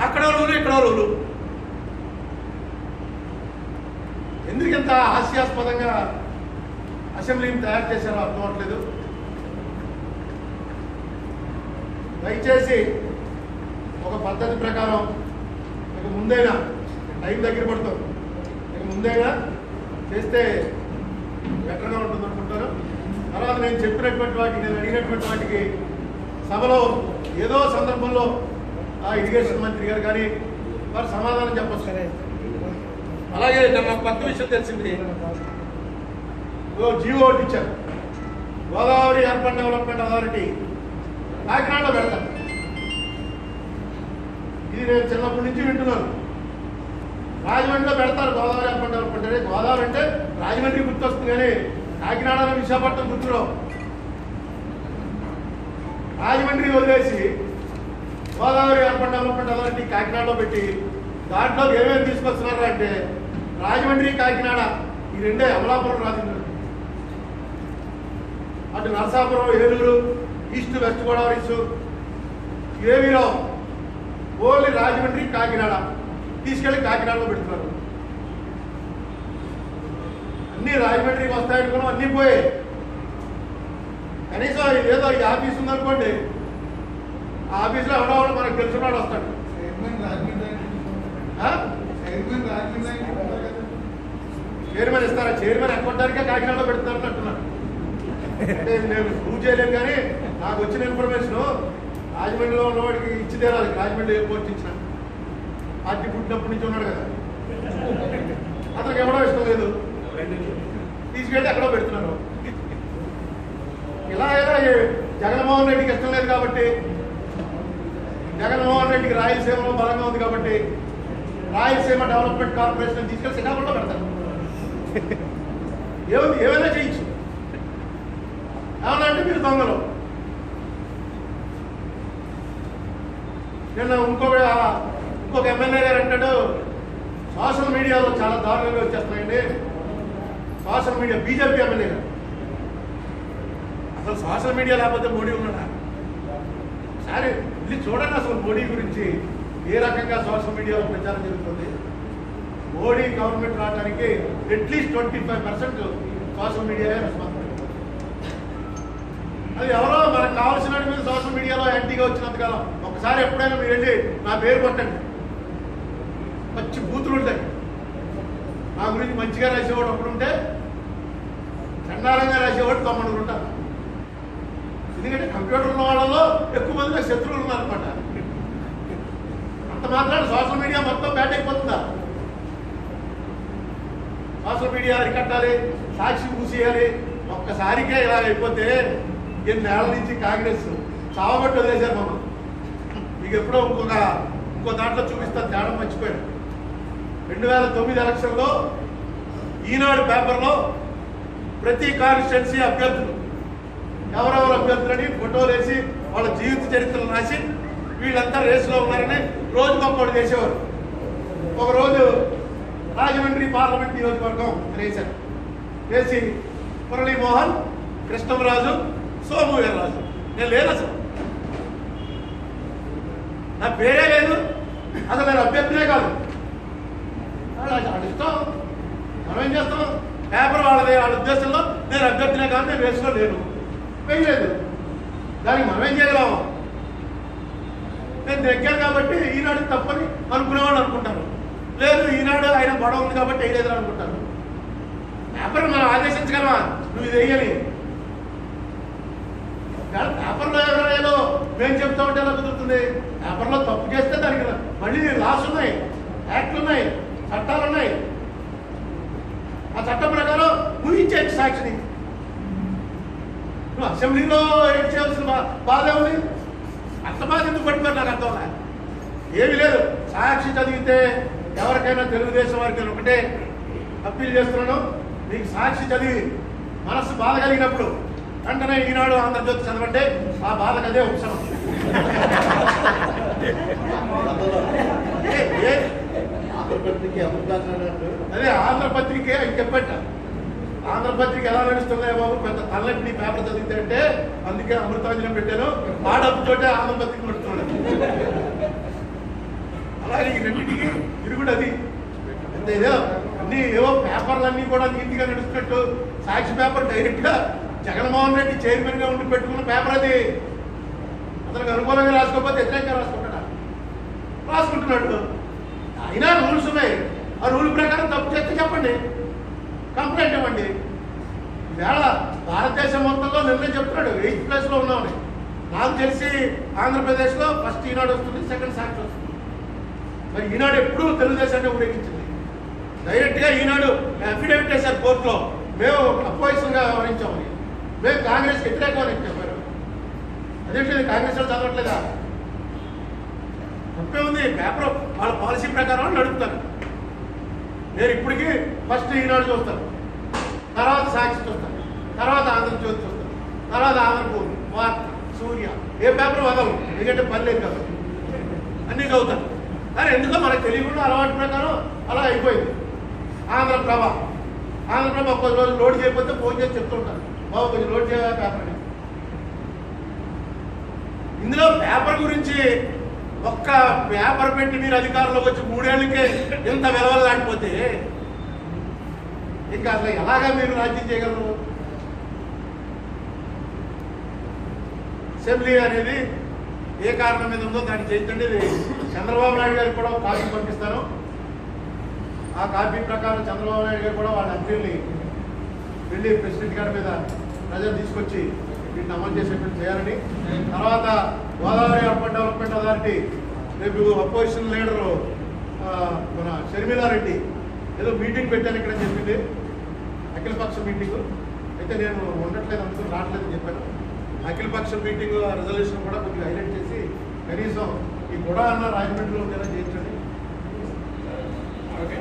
A: అక్కడో రూలు ఇక్కడో రూలు. ఎందుకు ఇంత హాస్యాస్పదంగా అసెంబ్లీని తయారు చేశారో అర్థం అవట్లేదు. దయచేసి ఒక పద్ధతి ప్రకారం ఇక ముందైనా టైం దగ్గర పడుతుంది, ఇక ముందైనా చేస్తే బెటర్గా ఉంటుంది అనుకుంటారు. తర్వాత నేను చెప్పినటువంటి వాటికి, నేను అడిగినటువంటి వాటికి సభలో ఏదో సందర్భంలో ఆ ఇరిగేషన్ మంత్రి గారు కానీ వారు సమాధానం చెప్పొచ్చు. అలాగే నాకు కొత్త విషయం తెలిసింది, జీవో ఒకటి ఇచ్చారు, గోదావరి అర్బన్ డెవలప్మెంట్ అథారిటీ కాకినాడలో పెడతారు. ఇది నేను చిన్నప్పటి నుంచి వింటున్నాను. రాజమండ్రిలో పెడతారు గోదావరి అర్బన్ డెవలప్మెంట్ అంటే, గోదావరి అంటే రాజమండ్రి గుర్తొస్తుంది కానీ కాకినాడ విశాఖపట్నం గుర్తురావు. రాజమండ్రి వదిలేసి గోదావరి అర్బన్ డెవలప్మెంట్ అథారిటీ కాకినాడలో పెట్టి దాంట్లో ఏమేమి తీసుకొస్తున్నారు అంటే రాజమండ్రి కాకినాడ ఈ రెండే, అమలాపురం రాజమండ్రి, అటు నరసాపురం ఏలూరు ఈస్ట్ వెస్ట్ గోదావరి ఏవీలో ఓన్లీ రాజమండ్రి కాకినాడ తీసుకెళ్లి కాకినాడలో పెడుతున్నారు. అన్ని రాజమండ్రికి వస్తాయనుకున్నాం, అన్నీ పోయాయి. కనీసం ఏదో ఈ ఆఫీస్ ఉందనుకోండి, ఆ ఆఫీస్లో ఎవడో మనకు తెలిసిన వాడు వస్తాడు. చైర్మన్ ఇస్తారా? చైర్మన్ ఎక్కొట్టడానికే కాకినాడలో పెడుతున్నారు అంటున్నారు. అంటే నేను ప్రూవ్ చేయలేను కానీ నాకు వచ్చిన ఇన్ఫర్మేషన్ రాజమండ్రిలో ఉన్నవాడికి ఇచ్చి తీరాలి. రాజమండ్రి ఎయిర్పోర్ట్ ఇచ్చిన పార్టీ పుట్టినప్పటి నుంచి ఉన్నాడు కదా, అతనికి ఎవడో ఇష్టం లేదు, తీసుకెళ్ళి ఎక్కడో పెడుతున్నారు. ఇలా జగన్మోహన్ రెడ్డికి ఇష్టం లేదు కాబట్టి, జగన్మోహన్ రెడ్డికి రాయలసీమలో బలంగా ఉంది కాబట్టి రాయలసీమ డెవలప్మెంట్ కార్పొరేషన్ తీసుకెళ్ళి శ్రీకాకుళంలో పెడతారు. ఏమైనా చేయొచ్చు. ఏమన్నా అంటే మీరు దొంగలు. నిన్న ఇంకొక ఎమ్మెల్యే గారు అంటాడు, సోషల్ మీడియాలో చాలా దారుణంగా వచ్చేస్తున్నాయండి. సోషల్ మీడియా బీజేపీ ఎమ్మెల్యే గారు, అసలు సోషల్ మీడియా లేకపోతే మోడీ ఉన్నాడా? సరే ఇది చూడండి, అసలు మోడీ గురించి ఏ రకంగా సోషల్ మీడియాలో ప్రచారం జరుగుతుంది. మోడీ గవర్నమెంట్ రావడానికి అట్లీస్ట్ 25% సోషల్ మీడియా రెస్పాన్సిబిలిటీ. అది ఎవరో మనకు కావాల్సిన మీద సోషల్ మీడియాలో యాంటీగా వచ్చినంతకాలం ఒకసారి ఎప్పుడైనా మీరు వెళ్ళి నా పేరు కొట్టండి, మంచి బూతులు ఉంటాయి. నా గురించి మంచిగా రాసేవాడు ఒకడుంటే చండాలంగా రాసేవాడు 9 ఉంటారు. ఎందుకంటే కంప్యూటర్ ఉన్న వాళ్ళలో ఎక్కువ మందిగా శత్రువులు ఉన్నారనమాట. అంత మాత్రాన్ని సోషల్ మీడియా మొత్తం బ్యాట్ అయిపోతుందా? సోషల్ మీడియా అరికట్టాలి, సాక్షి మూసేయాలి. ఒక్కసారికే ఇలా అయిపోతే ఎన్నేళ్ల నుంచి కాంగ్రెస్ చావగొట్టు వదిలేశారు మనం. మీకు ఎప్పుడో ఇంకో దాంట్లో చూపిస్తాను, తేడా మర్చిపోయాడు. 2009 ఎలక్షన్లో ఈనాడు పేపర్లో ప్రతి కాన్స్టిట్యున్సీ అభ్యర్థులు ఎవరెవరు అభ్యర్థులని ఫోటోలు వేసి వాళ్ళ జీవిత చరిత్రలు రాసి వీళ్ళంతా రేసులో ఉన్నారని రోజుకొకటి చేసేవారు. ఒకరోజు రాజమండ్రి పార్లమెంట్ నియోజకవర్గం వేశారు. వేసి మురళీమోహన్, కృష్ణంరాజు, సోము వీర్రాజు. నేను లేదు, అసలు నా పేరే లేదు, అసలు నేను అభ్యర్థినే కాదు. ఇష్టం, మనం ఏం చేస్తాం? పేపర్ వాళ్ళదే, వాళ్ళ ఉద్దేశంలో నేను అభ్యర్థినే కాదు, నేను రేసులో లేను, వేయలేదు. దానికి మనం ఏం చేయగలము? నేను దగ్గర కాబట్టి ఈనాడు తప్పని అనుకునేవాళ్ళు అనుకుంటారు. లేదు, ఈనాడు ఆయన గొడవ ఉంది కాబట్టి వేయలేదు అనుకుంటారు. పేపర్ మనం ఆదేశించగలమా నువ్వు ఇది వేయని? పేపర్లో ఎవరో మేము చెప్తా ఉంటే ఎలా కుదురుతుంది? పేపర్లో తప్పు చేస్తే దానికి మళ్ళీ లాస్ ఉన్నాయి, యాక్ట్లు ఉన్నాయి, చట్టాలు ఉన్నాయి. ఆ చట్టం ప్రకారం ఊహించవచ్చు సాక్షిని. నువ్వు అసెంబ్లీలో ఏం చేయాల్సిన బాధ ఉంది? అంత బాధ ఎందుకు పట్టుకోరు నాకు అర్థం. ఏమీ లేదు, సాక్షి చదివితే ఎవరికైనా తెలుగుదేశం వారికి ఒకటే, అప్పీల్ చేస్తున్నాను. మీకు సాక్షి చదివి మనస్సు బాధ కలిగినప్పుడు వెంటనే ఈనాడు ఆంధ్రజ్యోతి చదవండి, ఆ బాధకు అదే ఉపశమనం. అదే ఆంధ్రపత్రిక చెప్పట. ఆంధ్రపత్రిక ఎలా నడుస్తుందో బాబు, పెద్ద తలనొప్పి పేపర్ చదివితే అంటే అందుకే అమృతాంజనం పెట్టాను. ఆ డబ్బుతోటే ఆంధ్రపత్రిక నడుస్తున్నాడు. అలాగే ఈ రెండింటికి తిరుగుడు అది. అంతేదో అన్ని ఏవో పేపర్లన్నీ కూడా నీతిగా నడుస్తున్నట్టు సాక్షి పేపర్ డైరెక్ట్ గా జగన్మోహన్ రెడ్డి చైర్మన్ గా ఉండి పెట్టుకున్న పేపర్ అది. అతనికి అనుకూలంగా రాసుకోకపోతే వ్యతిరేకంగా రాసుకుంటున్నాడు. అయినా రూల్స్ ఉన్నాయి. ఆ రూల్ ప్రకారం తప్పు చేస్తే చెప్పండి, కంప్లైంట్ ఇవ్వండి. ఈవేళ భారతదేశం మొత్తంలో నిర్ణయం చెప్తున్నాడు 8th place లో ఉన్నామని. నాకు తెలిసి ఆంధ్రప్రదేశ్లో ఫస్ట్ ఈనాడు వస్తుంది, సెకండ్ సాక్షి వస్తుంది. మరి ఈనాడు ఎప్పుడూ తెలుగుదేశాన్ని ఊరేగించింది. డైరెక్ట్గా ఈనాడు అఫిడవిట్ వేశారు కోర్టులో, మేము అపోజిషన్గా వ్యవహరించామని. మేము కాంగ్రెస్ వ్యతిరేకమని చెప్పారు. అదేంటి కాంగ్రెస్ వాళ్ళు చదవట్లేదా? తప్పే ఉంది. పేపర్ వాళ్ళ పాలసీ ప్రకారం నడుపుతారు. నేను ఇప్పటికీ ఫస్ట్ ఈనాడు చూస్తాను, తర్వాత సాక్షి చూస్తాను, తర్వాత ఆంధ్రజ్యోతి చూస్తాను, తర్వాత ఆంధ్రపూర్, వార్త, సూర్య, ఏ పేపర్ వదలు, ఎందుకంటే పని లేదు కదా, అన్నీ చదువుతాను. కానీ ఎందుకో మనకు తెలియకుండా అలవాటు ప్రకారం అలా అయిపోయింది. ఆంధ్రప్రభ కొద్ది రోజులు లోడ్ చేయకపోతే ఫోన్ చేసి చెప్తుంటాను, బాబు కొంచెం లోడ్ చేయాలి పేపర్ అని. ఇందులో పేపర్ గురించి ఒక్క పేపర్ పెట్టి మీరు అధికారంలోకి వచ్చి 3 ఏళ్ళకే ఎంత వెలవలు దాటిపోతే ఇంకా అసలు ఎలాగా మీరు రాజ్యం చేయగలరు? అసెంబ్లీ అనేది ఏ కారణం మీద ఉందో దాన్ని చేయించండి. చంద్రబాబు నాయుడు గారికి కూడా కాపీ పంపిస్తాను. ఆ కాపీ ప్రకారం చంద్రబాబు నాయుడు గారు కూడా వాళ్ళ అభ్యర్థుల్ని వెళ్ళి ప్రెసిడెంట్ గారి మీద ప్రజలు తీసుకొచ్చి వీటిని అమలు చేసేటట్టు చేయాలని. తర్వాత గోదావరి అర్బన్ డెవలప్మెంట్ అథారిటీ రేపు అపోజిషన్ లీడరు మన షర్మిలారెడ్డి ఏదో మీటింగ్ పెట్టాను ఇక్కడ చెప్పింది, అఖిలపక్ష మీటింగు. అయితే నేను ఉండట్లేదు, అందుకు రావట్లేదని చెప్పాను. అఖిలపక్ష మీటింగ్ రిజల్యూషన్ కూడా కొద్దిగా హైలైట్ చేసి కనీసం ఈ కూడా అన్న రాజమండ్రిలో ఉండేలా చేయించండి. ఓకే.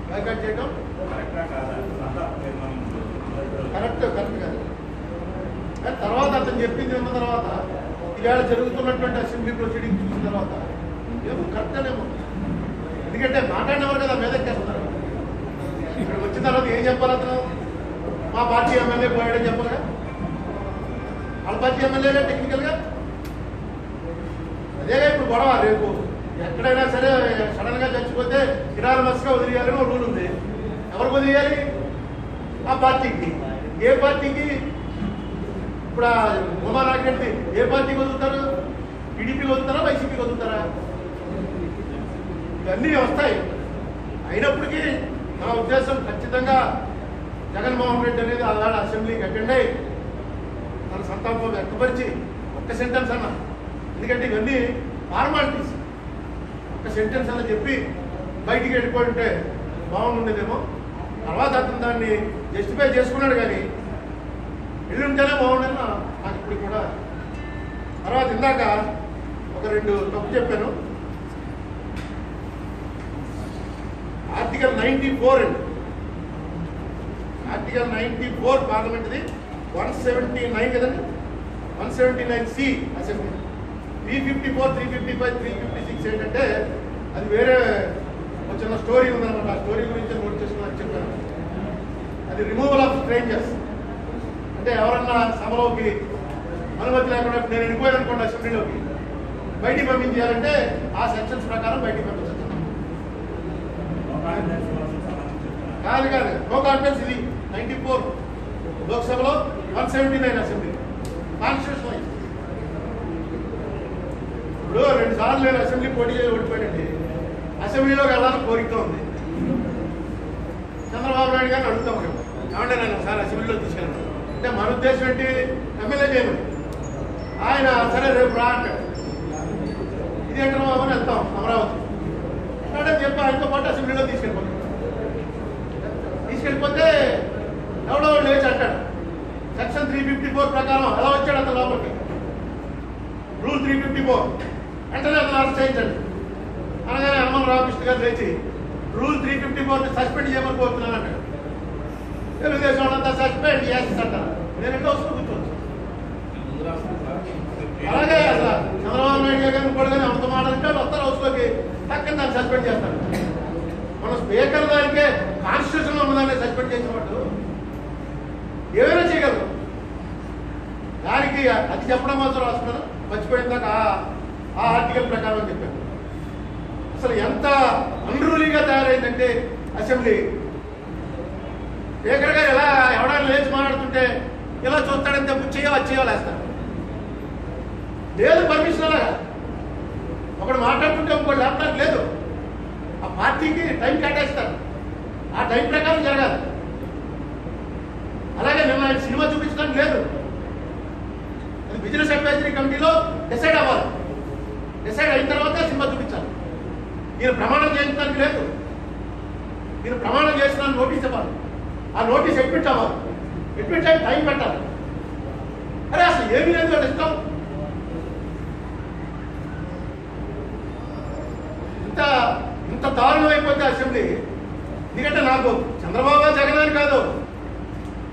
A: బాయ్కాట్ చేయడం కరెక్ట్ కాదు. తర్వాత అతను చెప్పింది ఉన్న తర్వాత ఇవాళ జరుగుతున్నటువంటి అసెంబ్లీ ప్రొసీడింగ్ చూసిన తర్వాత ఏమో కరెక్టేనేమో. ఎందుకంటే మాట్లాడినవారు కదా మీదెక్కేస్తున్నారు. ఇక్కడ వచ్చిన తర్వాత ఏం చెప్పాలి? అతను మా పార్టీ ఎమ్మెల్యే పోయాడని చెప్పాలిగా. వాళ్ళ పార్టీ ఎమ్మెల్యేగా టెక్నికల్గా అదేగా ఇప్పుడు గొడవ. రేపు ఎక్కడైనా సరే సడన్ గా చచ్చిపోతే ఇనానమస్గా వదిలేయాలని ఒక రూల్ ఉంది. ఎవరికి వదిలేయాలి? ఆ పార్టీకి. ఏ పార్టీకి? ఇప్పుడు ఆ ఉమా నాగరెడ్డి ఏ పార్టీకి వదులుతారు? టీడీపీకి వదులుతారా, వైసీపీకి వదులుతారా? ఇవన్నీ వస్తాయి. అయినప్పటికీ నా ఉద్దేశం ఖచ్చితంగా జగన్మోహన్ రెడ్డి అనేది ఆవేళ అసెంబ్లీకి అటెండ్ అయ్యి తన సంతాపం వ్యక్తపరిచి ఒక్క సెంటెన్స్ అన్నా, ఎందుకంటే ఇవన్నీ ఫార్మాలిటీస్, ఒక్క సెంటెన్స్ అన్న చెప్పి బయటికి వెళ్ళిపోయి ఉంటే బాగుండేదేమో. తర్వాత అతను దాన్ని జస్టిఫై చేసుకున్నాడు, కానీ వెళ్ళుంటేనే బాగుండేది నాకు ఇప్పుడు కూడా. తర్వాత ఇందాక ఒక 2 తప్పు చెప్పాను. ఆర్టికల్ 94 అండి, ఆర్టికల్ 94 పార్లమెంట్ది 179 కదండి, 179C అసెంబ్లీ. 354, 355, 356 ఏంటంటే అది వేరే ఒక చిన్న స్టోరీ ఉందన్నమాట. ఆ స్టోరీ గురించి నోట్ చేసుకుని చెప్పాను. అది రిమూవల్ ఆఫ్ స్ట్రేంజర్స్, అంటే ఎవరన్నా సభలోకి అనుమతి లేకుండా నేను వెళ్ళిపోయాను అనుకోండి అసెంబ్లీలోకి, బయటికి పంపించేయాలంటే ఆ సెక్షన్స్ ప్రకారం బయటికి పంపించచ్చు. కాదు నో కాన్ఫిడెన్స్. ఇది 94 లోక్సభలో, 179 అసెంబ్లీ కాన్స్టిట్యూషన్ వైజ్. ఇప్పుడు 2 సార్లు నేను అసెంబ్లీ పోటీ చేసి ఓడిపోయానండి. అసెంబ్లీలోకి వెళ్ళాలని కోరికతో ఉంది. చంద్రబాబు నాయుడు గారిని అడుగుతాం కదా, ఏమంటే నేను ఒకసారి అసెంబ్లీలో తీసుకెళ్ళాను అంటే మన ఉద్దేశం ఏంటి? ఎమ్మెల్యే చేయమని. ఆయన సరే రేపు రా అంటాడు. ఇది ఎక్కడ బాబు అని వెళ్తాం అమరావతి అంటే చెప్పి ఆయనతో పాటు అసెంబ్లీలో తీసుకెళ్ళిపోతాం. తీసుకెళ్ళిపోతే ఎవడో లేచి అంటాడు సెక్షన్ 354 ప్రకారం ఎలా వచ్చాడు అతను లోపలికి, రూల్ 354 వెంటనే అతను అరెస్ట్ చేయించండి అనగానే హనుమాన రామకృష్ణ గారు లేచి రూల్ 354ని సస్పెండ్ చేయమని కోరుతున్నాను అంటాడు. తెలుగుదేశం వాళ్ళంతా సస్పెండ్ చేస్తారంటారు. నేను ఎన్నో వస్తూ కూర్చోవచ్చు. అలాగే అసలు చంద్రబాబు నాయుడు గారిని కూడా కానీ అంత మాట్లాడితే వస్తారు హౌస్లోకి టక్కని దాన్ని సస్పెండ్ చేస్తారు. మన స్పీకర్ దానికే కాన్స్టిట్యూషన్ ఉన్నదాన్ని సస్పెండ్ చేసినట్టు ఏమైనా చేయగలరు. దానికి అది చెప్పడం మాత్రం రాసుకున్నాను మర్చిపోయిన దాకా ఆ ఆర్టికల్ ప్రకారం చెప్పాను. అసలు ఎంత అన్రూలీగా తయారైందంటే అసెంబ్లీ. స్పీకర్ గారు ఎలా ఎవడైనా లేచి మాట్లాడుతుంటే ఇలా చూస్తాడంతే అది చేయాలేస్తారు. లేదు పర్మిషన్ అలాగా ఒకడు మాట్లాడుతుంటే ఇంకోటి ల్యాప్టాప్ లేదు. ఆ పార్టీకి టైం కేటాయిస్తారు, ఆ టైం ప్రకారం జరగాలి. అలాగే నిన్న ఆయన సినిమా చూపించడానికి లేదు, అది బిజినెస్ అడ్వైజరీ కమిటీలో డిసైడ్ అవ్వాలి. డిసైడ్ అయిన తర్వాత సినిమా చూపించాలి. ఈయన ప్రమాణం చేయించడానికి లేదు, ఈయన ప్రమాణం చేసిన నోటీస్ ఇవ్వాలి. ఆ నోటీస్ అడ్మిట్ అవ్వాలి, అడ్మిట్ అయ్యి టైం పెట్టాలి. అరే అసలు ఏమీ లేదు వాడు ఇష్టం. ఇంత దారుణం అయిపోతే అసెంబ్లీ. ఎందుకంటే నాకు చంద్రబాబు జగన్ అని కాదు,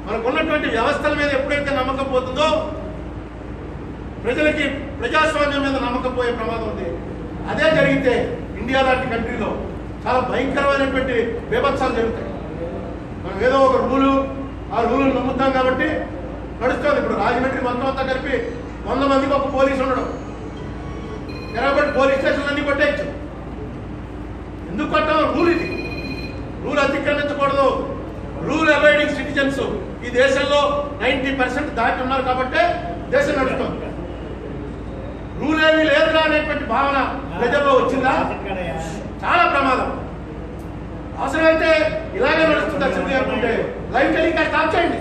A: మనకున్నటువంటి వ్యవస్థల మీద ఎప్పుడైతే నమ్మకం పోతుందో ప్రజలకి ప్రజాస్వామ్యం మీద నమ్మకం పోయే ప్రమాదం ఉంది. అదే జరిగితే ఇండియా లాంటి కంట్రీలో చాలా భయంకరమైనటువంటి బీభత్సాలు జరుగుతాయి. మనం ఏదో ఒక రూలు, ఆ రూలు నమ్ముతాం కాబట్టి నడుస్తుంది. ఇప్పుడు రాజమండ్రి మొత్తం అంతా కలిపి 100 మందికి ఒక పోలీసు ఉండడం, ఎరగబట్టి పోలీస్ స్టేషన్లు అన్ని కొట్టేయచ్చు. ఎందుకు కొట్టాం? రూల్ ఇది, రూల్ అతిక్రమించకూడదు. రూల్ అబైడింగ్ సిటిజన్స్ ఈ దేశంలో 90% దాటి ఉన్నారు కాబట్టి దేశం నడుస్తుంది. రూల్ ఏమీ లేదురా అనేటువంటి భావన ప్రజల్లో వచ్చిందా చాలా ప్రమాదం. అవసరమైతే ఇలాగే నడుస్తుంది అసెంబ్లీ అనుకుంటే లైవ్ టెలికాస్ట్ ఆఫ్ చేయండి.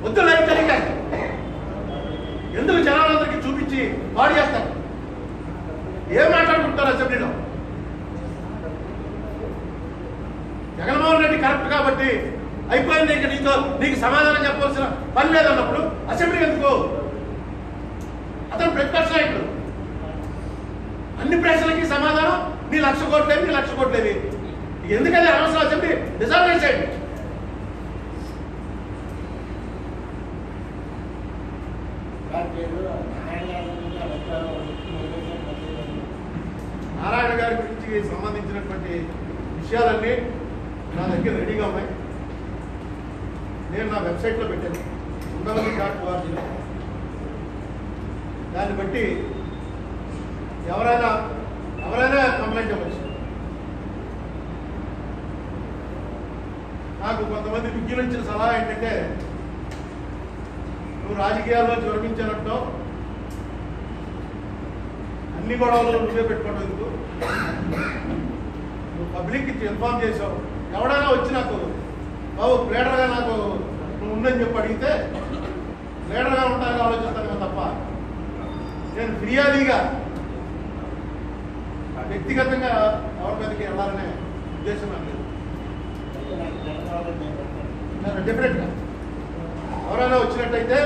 A: వద్దు లైవ్ టెలికాస్ట్. ఎందుకు జనాలందరికీ చూపించి పాడు చేస్తారు? ఏం మాట్లాడుకుంటారు అసెంబ్లీలో? జగన్మోహన్ రెడ్డి కరెక్ట్ కాబట్టి అయిపోయింది, ఇక నీకు సమాధానం చెప్పవలసిన పని లేదన్నప్పుడు అసెంబ్లీ ఎందుకు? అతను ప్రతిపక్ష నాయకుడు, అన్ని ప్రశ్నలకి సమాధానం నీ 1,00,000 కోట్లేవి, నీ 1,00,000 కోట్లేవి. ఎందుకని అనవసరం అసెంబ్లీ డిజాల్వ్ చేయండి. నారాయణ గారి గురించి సంబంధించినటువంటి విషయాలన్నీ నా దగ్గర రెడీగా ఉన్నాయి. నేను నా వెబ్సైట్లో పెట్టాను ఉండవల్లి.org. దాన్ని బట్టి ఎవరైనా కంప్లైంట్ ఇవ్వచ్చు. నాకు కొంతమంది విజ్ఞులు ఇచ్చిన సలహా ఏంటంటే, నువ్వు రాజకీయాల్లో జ్వరమించినట్టు అన్ని గొడవలు నువ్వే పెట్టుకోవడం ఎందుకు, నువ్వు పబ్లిక్ ఇన్ఫార్మ్ చేసావు. ఎవడైనా వచ్చి నాకు బాబు లీడర్గా నాకు నువ్వు ఉందని చెప్పి అడిగితే లీడర్గా ఉంటానని ఆలోచిస్తాను తప్ప నేను ఫిర్యాదీగా వ్యక్తిగతంగా ఎవరి మీదకి వెళ్ళాలనే ఉద్దేశం నాకు లేదు. డెఫినెట్గా ఎవరైనా వచ్చినట్టయితే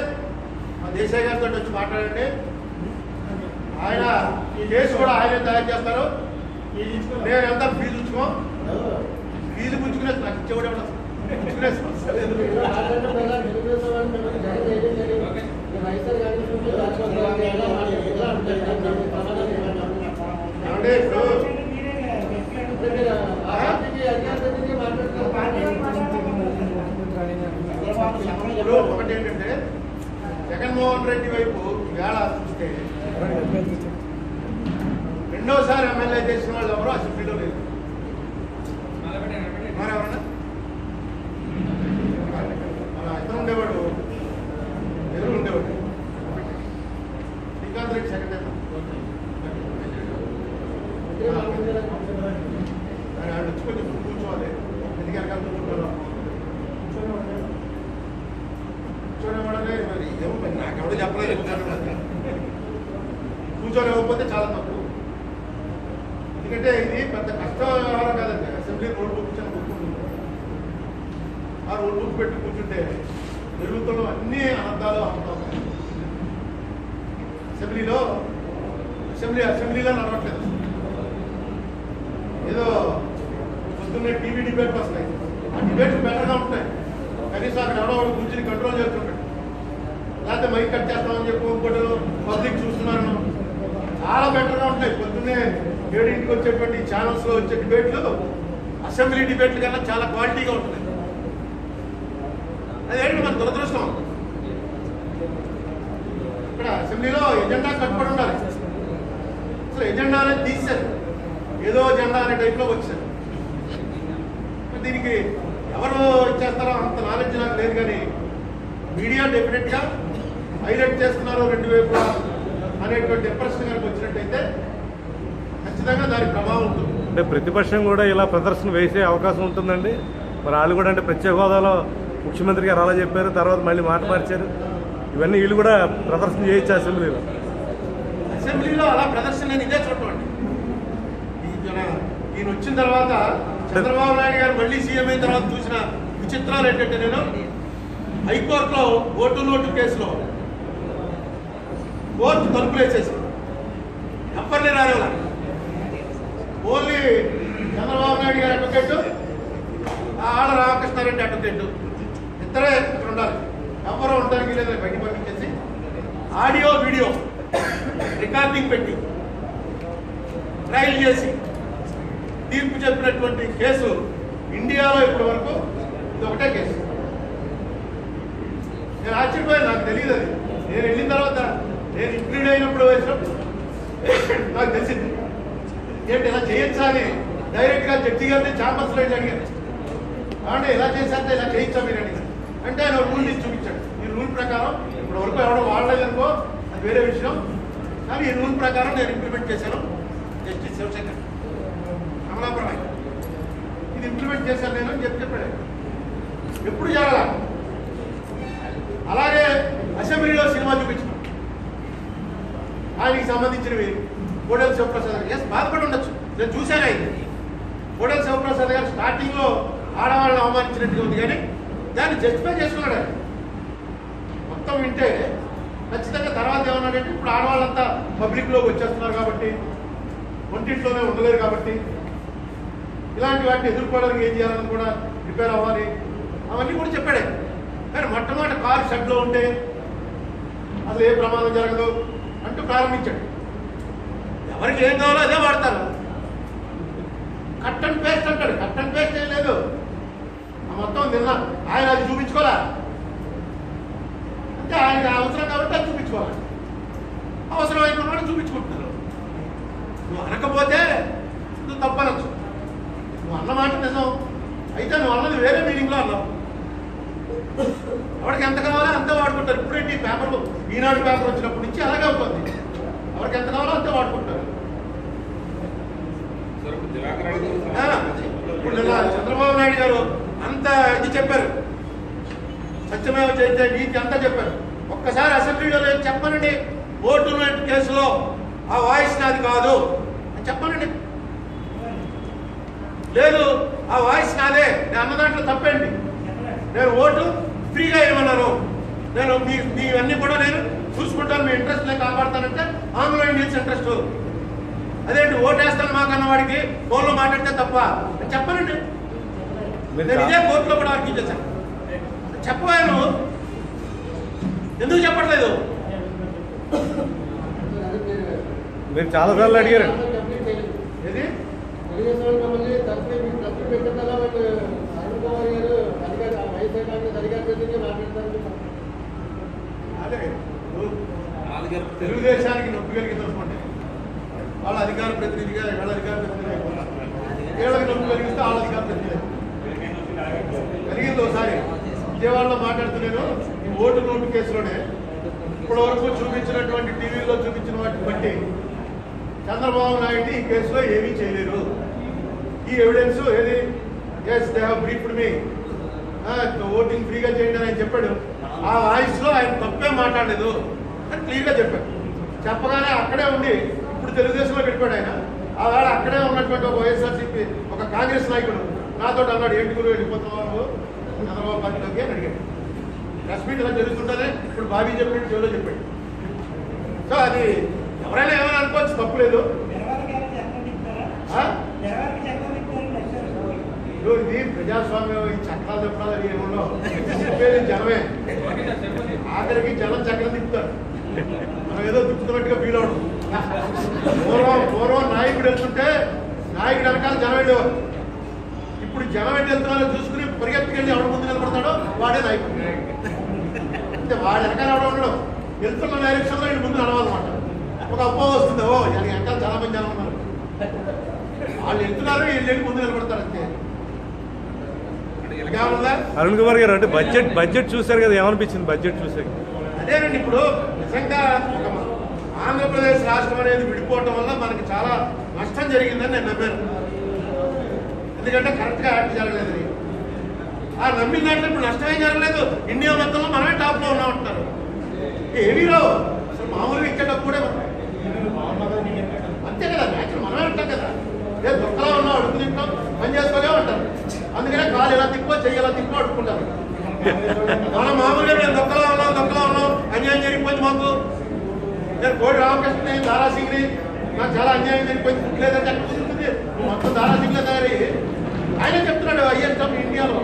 A: మా దేశాయ్ గారితో వచ్చి మాట్లాడండి. ఆయన ఈ కేసు కూడా ఆయనే తయారు చేస్తారు. నేను ఎంత ఫీజు ఉంచుకో, ఫీజు పుచ్చుకునే నాకు ఇచ్చేవాడు ఎవడ ఒకటి ఏంటంటే, జగన్మోహన్ రెడ్డి వైపు వేళ చూస్తే రెండోసారి ఎమ్మెల్యే చేసిన వాళ్ళు ఎవరో అసెంబ్లీలో లేదు. మరెవరన్నా మన ఇతను ఉండేవాడు, ఎదురు ఉండేవాడు శ్రీకాంత్ రెడ్డి సెకండ్ టైం ఆయన వచ్చి కొంచెం కూర్చోవాలి. ఎందుకంటే కూర్చోనేవాడనే మరి ఏమో నాకెవడో చెప్పలేదు. కూర్చోలేకపోతే చాలా తప్పు. ఎందుకంటే ఇది పెద్ద కష్ట వ్యవహారం కాదండి. అసెంబ్లీ రోడ్డు కూర్చొని కూర్చుంటుంది. ఆ రోజు పెట్టి కూర్చుంటే జరుగుతున్న అన్ని అనర్థాలు అంటాం. అసెంబ్లీలో నడవట్లేదు. ఏదో పొద్దున్నే టీవీ డిబేట్ వస్తాయి, ఆ డిబేట్లు బెటర్గా ఉంటాయి. కనీసం అక్కడ ఎవడో ఒకటి కూర్చుని కంట్రోల్ చేస్తుంటాడు. లేకపోతే మైక్ కట్ చేస్తామని చెప్పి ఇంకోటి పబ్లిక్ చూస్తున్నాను, చాలా బెటర్గా ఉంటాయి. పొద్దున్నే 7ంటికి వచ్చేటువంటి ఛానల్స్లో వచ్చే డిబేట్లు అసెంబ్లీ డిబేట్లు కన్నా చాలా క్వాలిటీగా ఉంటుంది. అదేంటి మన దురదృష్టం. ఇక్కడ అసెంబ్లీలో ఎజెండా కట్టుబడి ఉండాలి. అసలు ఎజెండా అనేది తీశారు, ఏదో జెండా అనే టైప్లో వచ్చారు. దీనికి ఎవరు ఇచ్చేస్తారో అంత నాలెడ్జ్ నాకు లేదు, కానీ మీడియా డెఫినెట్గా హైలైట్ చేస్తున్నారు 2 వైపులా అనేటువంటి ఇంప్రెషన్ కనుక వచ్చినట్టయితే ఖచ్చితంగా దాని ప్రభావం ఉంటుంది.
B: అంటే ప్రతిపక్షం కూడా ఇలా ప్రదర్శన వేసే అవకాశం ఉంటుందండి. మరి వాళ్ళు కూడా అంటే ప్రత్యేక హోదాలో ముఖ్యమంత్రి గారు అలా చెప్పారు, తర్వాత మళ్ళీ మాట మార్చారు. ఇవన్నీ వీళ్ళు కూడా ప్రదర్శన చేయొచ్చు
A: అసెంబ్లీలో అలా ప్రదర్శన నేను ఇదే చూడండి. ఈయన వచ్చిన తర్వాత చంద్రబాబు నాయుడు గారు మళ్ళీ సీఎం అయిన తర్వాత చూసిన విచిత్రాలు ఏంటంటే, నేను హైకోర్టులో ఓటు నోటు కేసులో కోర్టు తలుపులు వేసేసి ఎవరిని రాలేవాళ్ళ, ఓన్లీ చంద్రబాబు నాయుడు గారు అడ్వకేటు, ఆడ రామకృష్ణారెడ్డి అడ్వకేటు, ఇద్దరే ఇక్కడ ఉండాలి, ఎవరో ఉండడానికి లేదని బయట పంపించేసి ఆడియో వీడియో రికార్డింగ్ పెట్టి ట్రయల్ చేసి తీర్పు చెప్పినటువంటి కేసు ఇండియాలో ఇప్పటి వరకు ఇది ఒకటే కేసు. నేను ఆశ్చర్యపోయాను, నాకు తెలియదు. అది నేను వెళ్ళిన తర్వాత నేను ఇంక్లూడ్ అయినప్పుడు వేసినప్పుడు నాకు తెలిసింది. ఏంటి ఇలా చేయొచ్చా అని డైరెక్ట్గా జడ్జి గారిని ఛాంబర్స్లో అడిగాను. అంటే ఇలా చేశారంటే ఇలా చేయొచ్చా మీరు అడిగారు. అంటే ఆయన రూల్ తీసి చూపించాడు. ఈ రూల్ ప్రకారం ఇప్పుడు వరకు ఎవడో వాడలేదనుకో అది వేరే విషయం, కానీ ఈ రూల్ ప్రకారం నేను ఇంప్లిమెంట్ చేశాను. జస్టిస్ శివశంకర్ అమలాపురం ఇది ఇంప్లిమెంట్ చేశాను నేను అని చెప్పాడు. ఎప్పుడు జరగాల. అలాగే అసెంబ్లీలో సినిమా చూపించాం, ఆయనకి సంబంధించినవి. కోడెల శివప్రసాద్ గారు ఎస్ బాధపడి ఉండొచ్చు, నేను చూశాను. అయితే కోడెల శివప్రసాద్ గారు స్టార్టింగ్లో ఆడవాళ్ళని అవమానించినట్టుగా ఉంది, కానీ దాన్ని జస్టిఫై చేసుకున్నాడు. ఆయన మొత్తం వింటే ఖచ్చితంగా తర్వాత ఏమన్నాడంటే, ఇప్పుడు ఆడవాళ్ళంతా పబ్లిక్లోకి వచ్చేస్తున్నారు కాబట్టి, ఒంటింట్లోనే ఉండలేరు కాబట్టి, ఇలాంటి వాటిని ఎదుర్కోవడానికి ఏం చేయాలని కూడా ప్రిపేర్ అవ్వాలి, అవన్నీ కూడా చెప్పాడే. కానీ మొట్టమొదటి కారు షెడ్లో ఉంటే అసలు ఏ ప్రమాదం జరగదు అంటూ ప్రారంభించాడు. ఎవరికి ఏం కావాలో అదే వాడతారు. కట్ అండ్ పేస్ట్ అంటాడు. కట్ అండ్ పేస్ట్ ఏం లేదు. మొత్తం నిన్న ఆయన అది చూపించుకోవాలా అంటే ఆయనకి అవసరం కాబట్టి అది చూపించుకోవాలి. అవసరం అయిపోయిన చూపించుకుంటున్నారు. నువ్వు అనకపోతే నువ్వు తప్పనొచ్చు. నువ్వు అన్నమాట నిజం అయితే నువ్వు అన్నది వేరే మీనింగ్లో అన్నావు. ఎవరికి ఎంత కావాలో అంతే వాడుకుంటారు. ఇప్పుడేంటి పేపర్లు ఈనాడు పేపర్ వచ్చినప్పటి నుంచి అలాగే అవుతుంది. ఎవరికి ఎంత కావాలో అంతే వాడుకుంటారు. ఇప్పుడు చంద్రబాబు నాయుడు గారు అంత ఇది చెప్పారు, సత్యమేవ జయతే నీతి అంతా చెప్పారు. ఒక్కసారి అసెంబ్లీలో లేదు చెప్పనండి, ఓటు కేసులో ఆ వాయిస్ నాది కాదు అని చెప్పనండి. లేదు ఆ వాయిస్ నాదే, నేను అన్న దాంట్లో తప్పేంటి, నేను ఓటు ఫ్రీగా ఇవ్వమన్నాను, నేను మీవన్నీ కూడా నేను చూసుకుంటాను, మీ ఇంట్రెస్ట్ నేను కాపాడుతానంటే ఆన్లైన్ నీడ్స్ ఇంట్రెస్ట్. అదేంటి ఓటేస్తాను మాకన్న వాడికి ఫోన్లో మాట్లాడితే తప్ప చెప్పనండి. నేను ఇదే కోర్టులో కూడా ఆర్గ్యూ చేశాను. చెప్పాను, ఎందుకు చెప్పట్లేదు?
B: మీరు చాలాసార్లు అడిగారు.
A: ఏది అదే తెలుగుదేశానికి నొప్పి కలిగింది అనుకోండి, వాళ్ళ అధికార ప్రతినిధిగా వీళ్ళ అధికార ప్రతినిధి అయిపోతారు. వీళ్ళకి నొప్పి కలిగిస్తే వాళ్ళ అధికార ప్రతినిధి కలిగింది. ఒకసారి విజయవాడలో మాట్లాడుతున్నాను, ఈ ఓటు నోటు కేసులోనే ఇప్పటి వరకు చూపించినటువంటి టీవీలో చూపించిన వాటిని బట్టి చంద్రబాబు నాయుడు ఈ కేసులో ఏమీ చేయలేరు. ఈ ఎవిడెన్స్ ఏది, as they have briefed me, voting ఫ్రీగా చేయండి అని ఆయన చెప్పాడు. ఆ వాయిస్లో ఆయన తప్పే మాట్లాడలేదు అని క్లియర్గా చెప్పాడు. చెప్పగానే అక్కడే ఉండి ఇప్పుడు తెలుగుదేశంలో పెట్టాడు ఆయన. ఆ వేళ అక్కడే ఉన్నటువంటి ఒక వైఎస్ఆర్సీపీ ఒక కాంగ్రెస్ నాయకుడు నాతో అన్నాడు, ఏంటి గురువు వెళ్ళిపోతున్నావు, చంద్రబాబు పార్టీలోకి అని అడిగాడు. ప్రెస్ మీట్ ఇలా జరుగుతుంటేనే ఇప్పుడు బాబీ చెప్పాడు, చెవిలో చెప్పాడు. సో అది ఎవరైనా ఏమైనా అనుకోవచ్చు, తప్పులేదు. ఇది ప్రజాస్వామ్యం, ఈ చక్రాలు తిప్పాలి అది ఏమన్నా చెప్పేది జనమే. ఆఖరికి జనం చక్రం తిప్పుతారు, మనం ఏదో తిప్పుతున్నట్టుగా ఫీల్ అవడం. పూర్వం నాయకుడు వెళ్తుంటే నాయకుడు వెనకాల జనం వెళ్ళేవారు. ఇప్పుడు జనం ఎట్టి వెళ్తున్నారో చూసుకుని పరిగెత్తుకెళ్ళి ఎవరి ముందు నిలబడతాడో వాడే నాయకుడు. అంటే వాడు వెనకాల ఎవడో ఉండడం, వెళ్తున్న డైరెక్షన్లో వీళ్ళు ముందు నడవాలన్నమాట. ఒక అప్పో వస్తుంది, ఓ వెనకాల చాలా మంది జనం ఉన్నారు, వాళ్ళు వెళ్తున్నారు, వీళ్ళు వెళ్ళి ముందు నిలబడతారు అంతే.
B: అరుణ్ కుమార్ గారు అంటే బడ్జెట్ చూశారు కదా, ఏమనిపించింది బడ్జెట్ చూసాక?
A: అదేనండి, ఇప్పుడు నిజంగా ఒక ఆంధ్రప్రదేశ్ రాష్ట్రం అనేది విడిపోవటం వల్ల మనకి చాలా నష్టం జరిగిందని నేను నమ్మాను. ఎందుకంటే కరెక్ట్గా యాక్ట్ జరగలేదు. ఆ నమ్మిన దాంట్లో ఇప్పుడు నష్టమే జరగలేదు. ఇండియా మొత్తంలో మనమే టాప్లో ఉన్నామంటున్నారు. ఏమీ రావు అసలు, మామూలుగా ఇచ్చేటప్పుడే అంతే కదా, మ్యాచ్లు మనమే ఉంటాం కదా. లేదు దొక్కలా ఉన్నాం, అడుగు తింటాం, పని చేసుకోలే ఉంటారు. అందుకనే కాలు ఎలా తిప్పో చెయ్యి ఎలా తిప్పో అడుక్కుంటారు. మనం మామూలుగా మేము దొక్కలా ఉన్నాం, అన్యాయం జరిగిపోయింది మాకు. నేను కోడి రామకృష్ణని, దారాసింగ్ని, నాకు చాలా అన్యాయం జరిగిపోయింది, లేదంటే అక్కడ కుదురుతుంది. మొత్తం దారాసింగ్లో తయారయ్యి ఆయన చెప్తున్నాడు ఐఎస్ఎం ఇండియాలో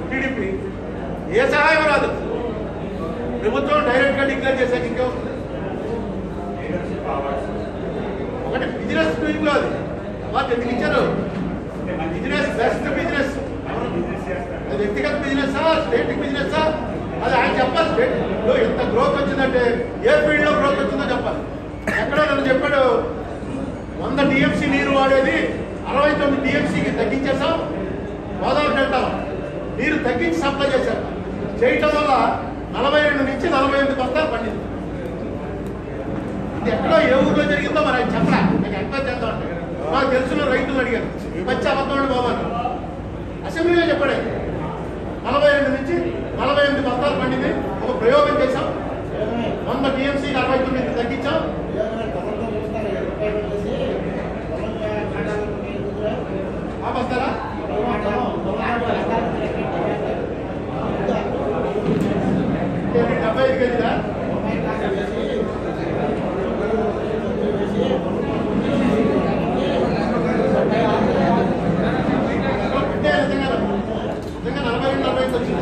A: టీడీపీ ఏ సహాయం రాదు. ప్రభుత్వం డైరెక్ట్గా డిక్లేర్ చేశాక ఇంకే వస్తుంది. ఒకటి బిజినెస్ డూయింగ్లో అది వాళ్ళు ఎందుకు ఇచ్చారు? బిజినెస్ బెస్ట్ బిజినెస్, అది వ్యక్తిగత బిజినెస్సా స్టేట్ బిజినెస్సా అది ఆయన చెప్పాలి. స్టేట్లో ఎంత గ్రోత్ వచ్చిందంటే ఏ ఫీల్డ్లో గ్రోత్ వచ్చిందో చెప్పాలి. ఎక్కడో నన్ను చెప్పాడు 100 టీఎంసీ నీరు వాడేది 69 టీఎంసీకి తగ్గించేసాం, గోదావరి డెల్టాలో నీరు తగ్గించి సప్లై చేశారు. చేయటం వల్ల 42 నుంచి 48 బస్తాలు పండింది. ఇది ఎక్కడో ఏ ఊర్లో జరిగిందో మరి ఆయన చెప్పరా, నేను ఎంక్వైరీ చేద్దాం అంటే నాకు తెలిసిన రైతులు అడిగారు, మంచి అబద్ధం బాబు అసెంబ్లీలో చెప్పాడు. 42 నుంచి 48 బస్తాలు పండింది. ఒక ప్రయోగం చేశాం, 100 టీఎంసీకి 69 తగ్గించాం. బస్తారా 75 కేజీలా? నిజంగా 42-45 వచ్చింది.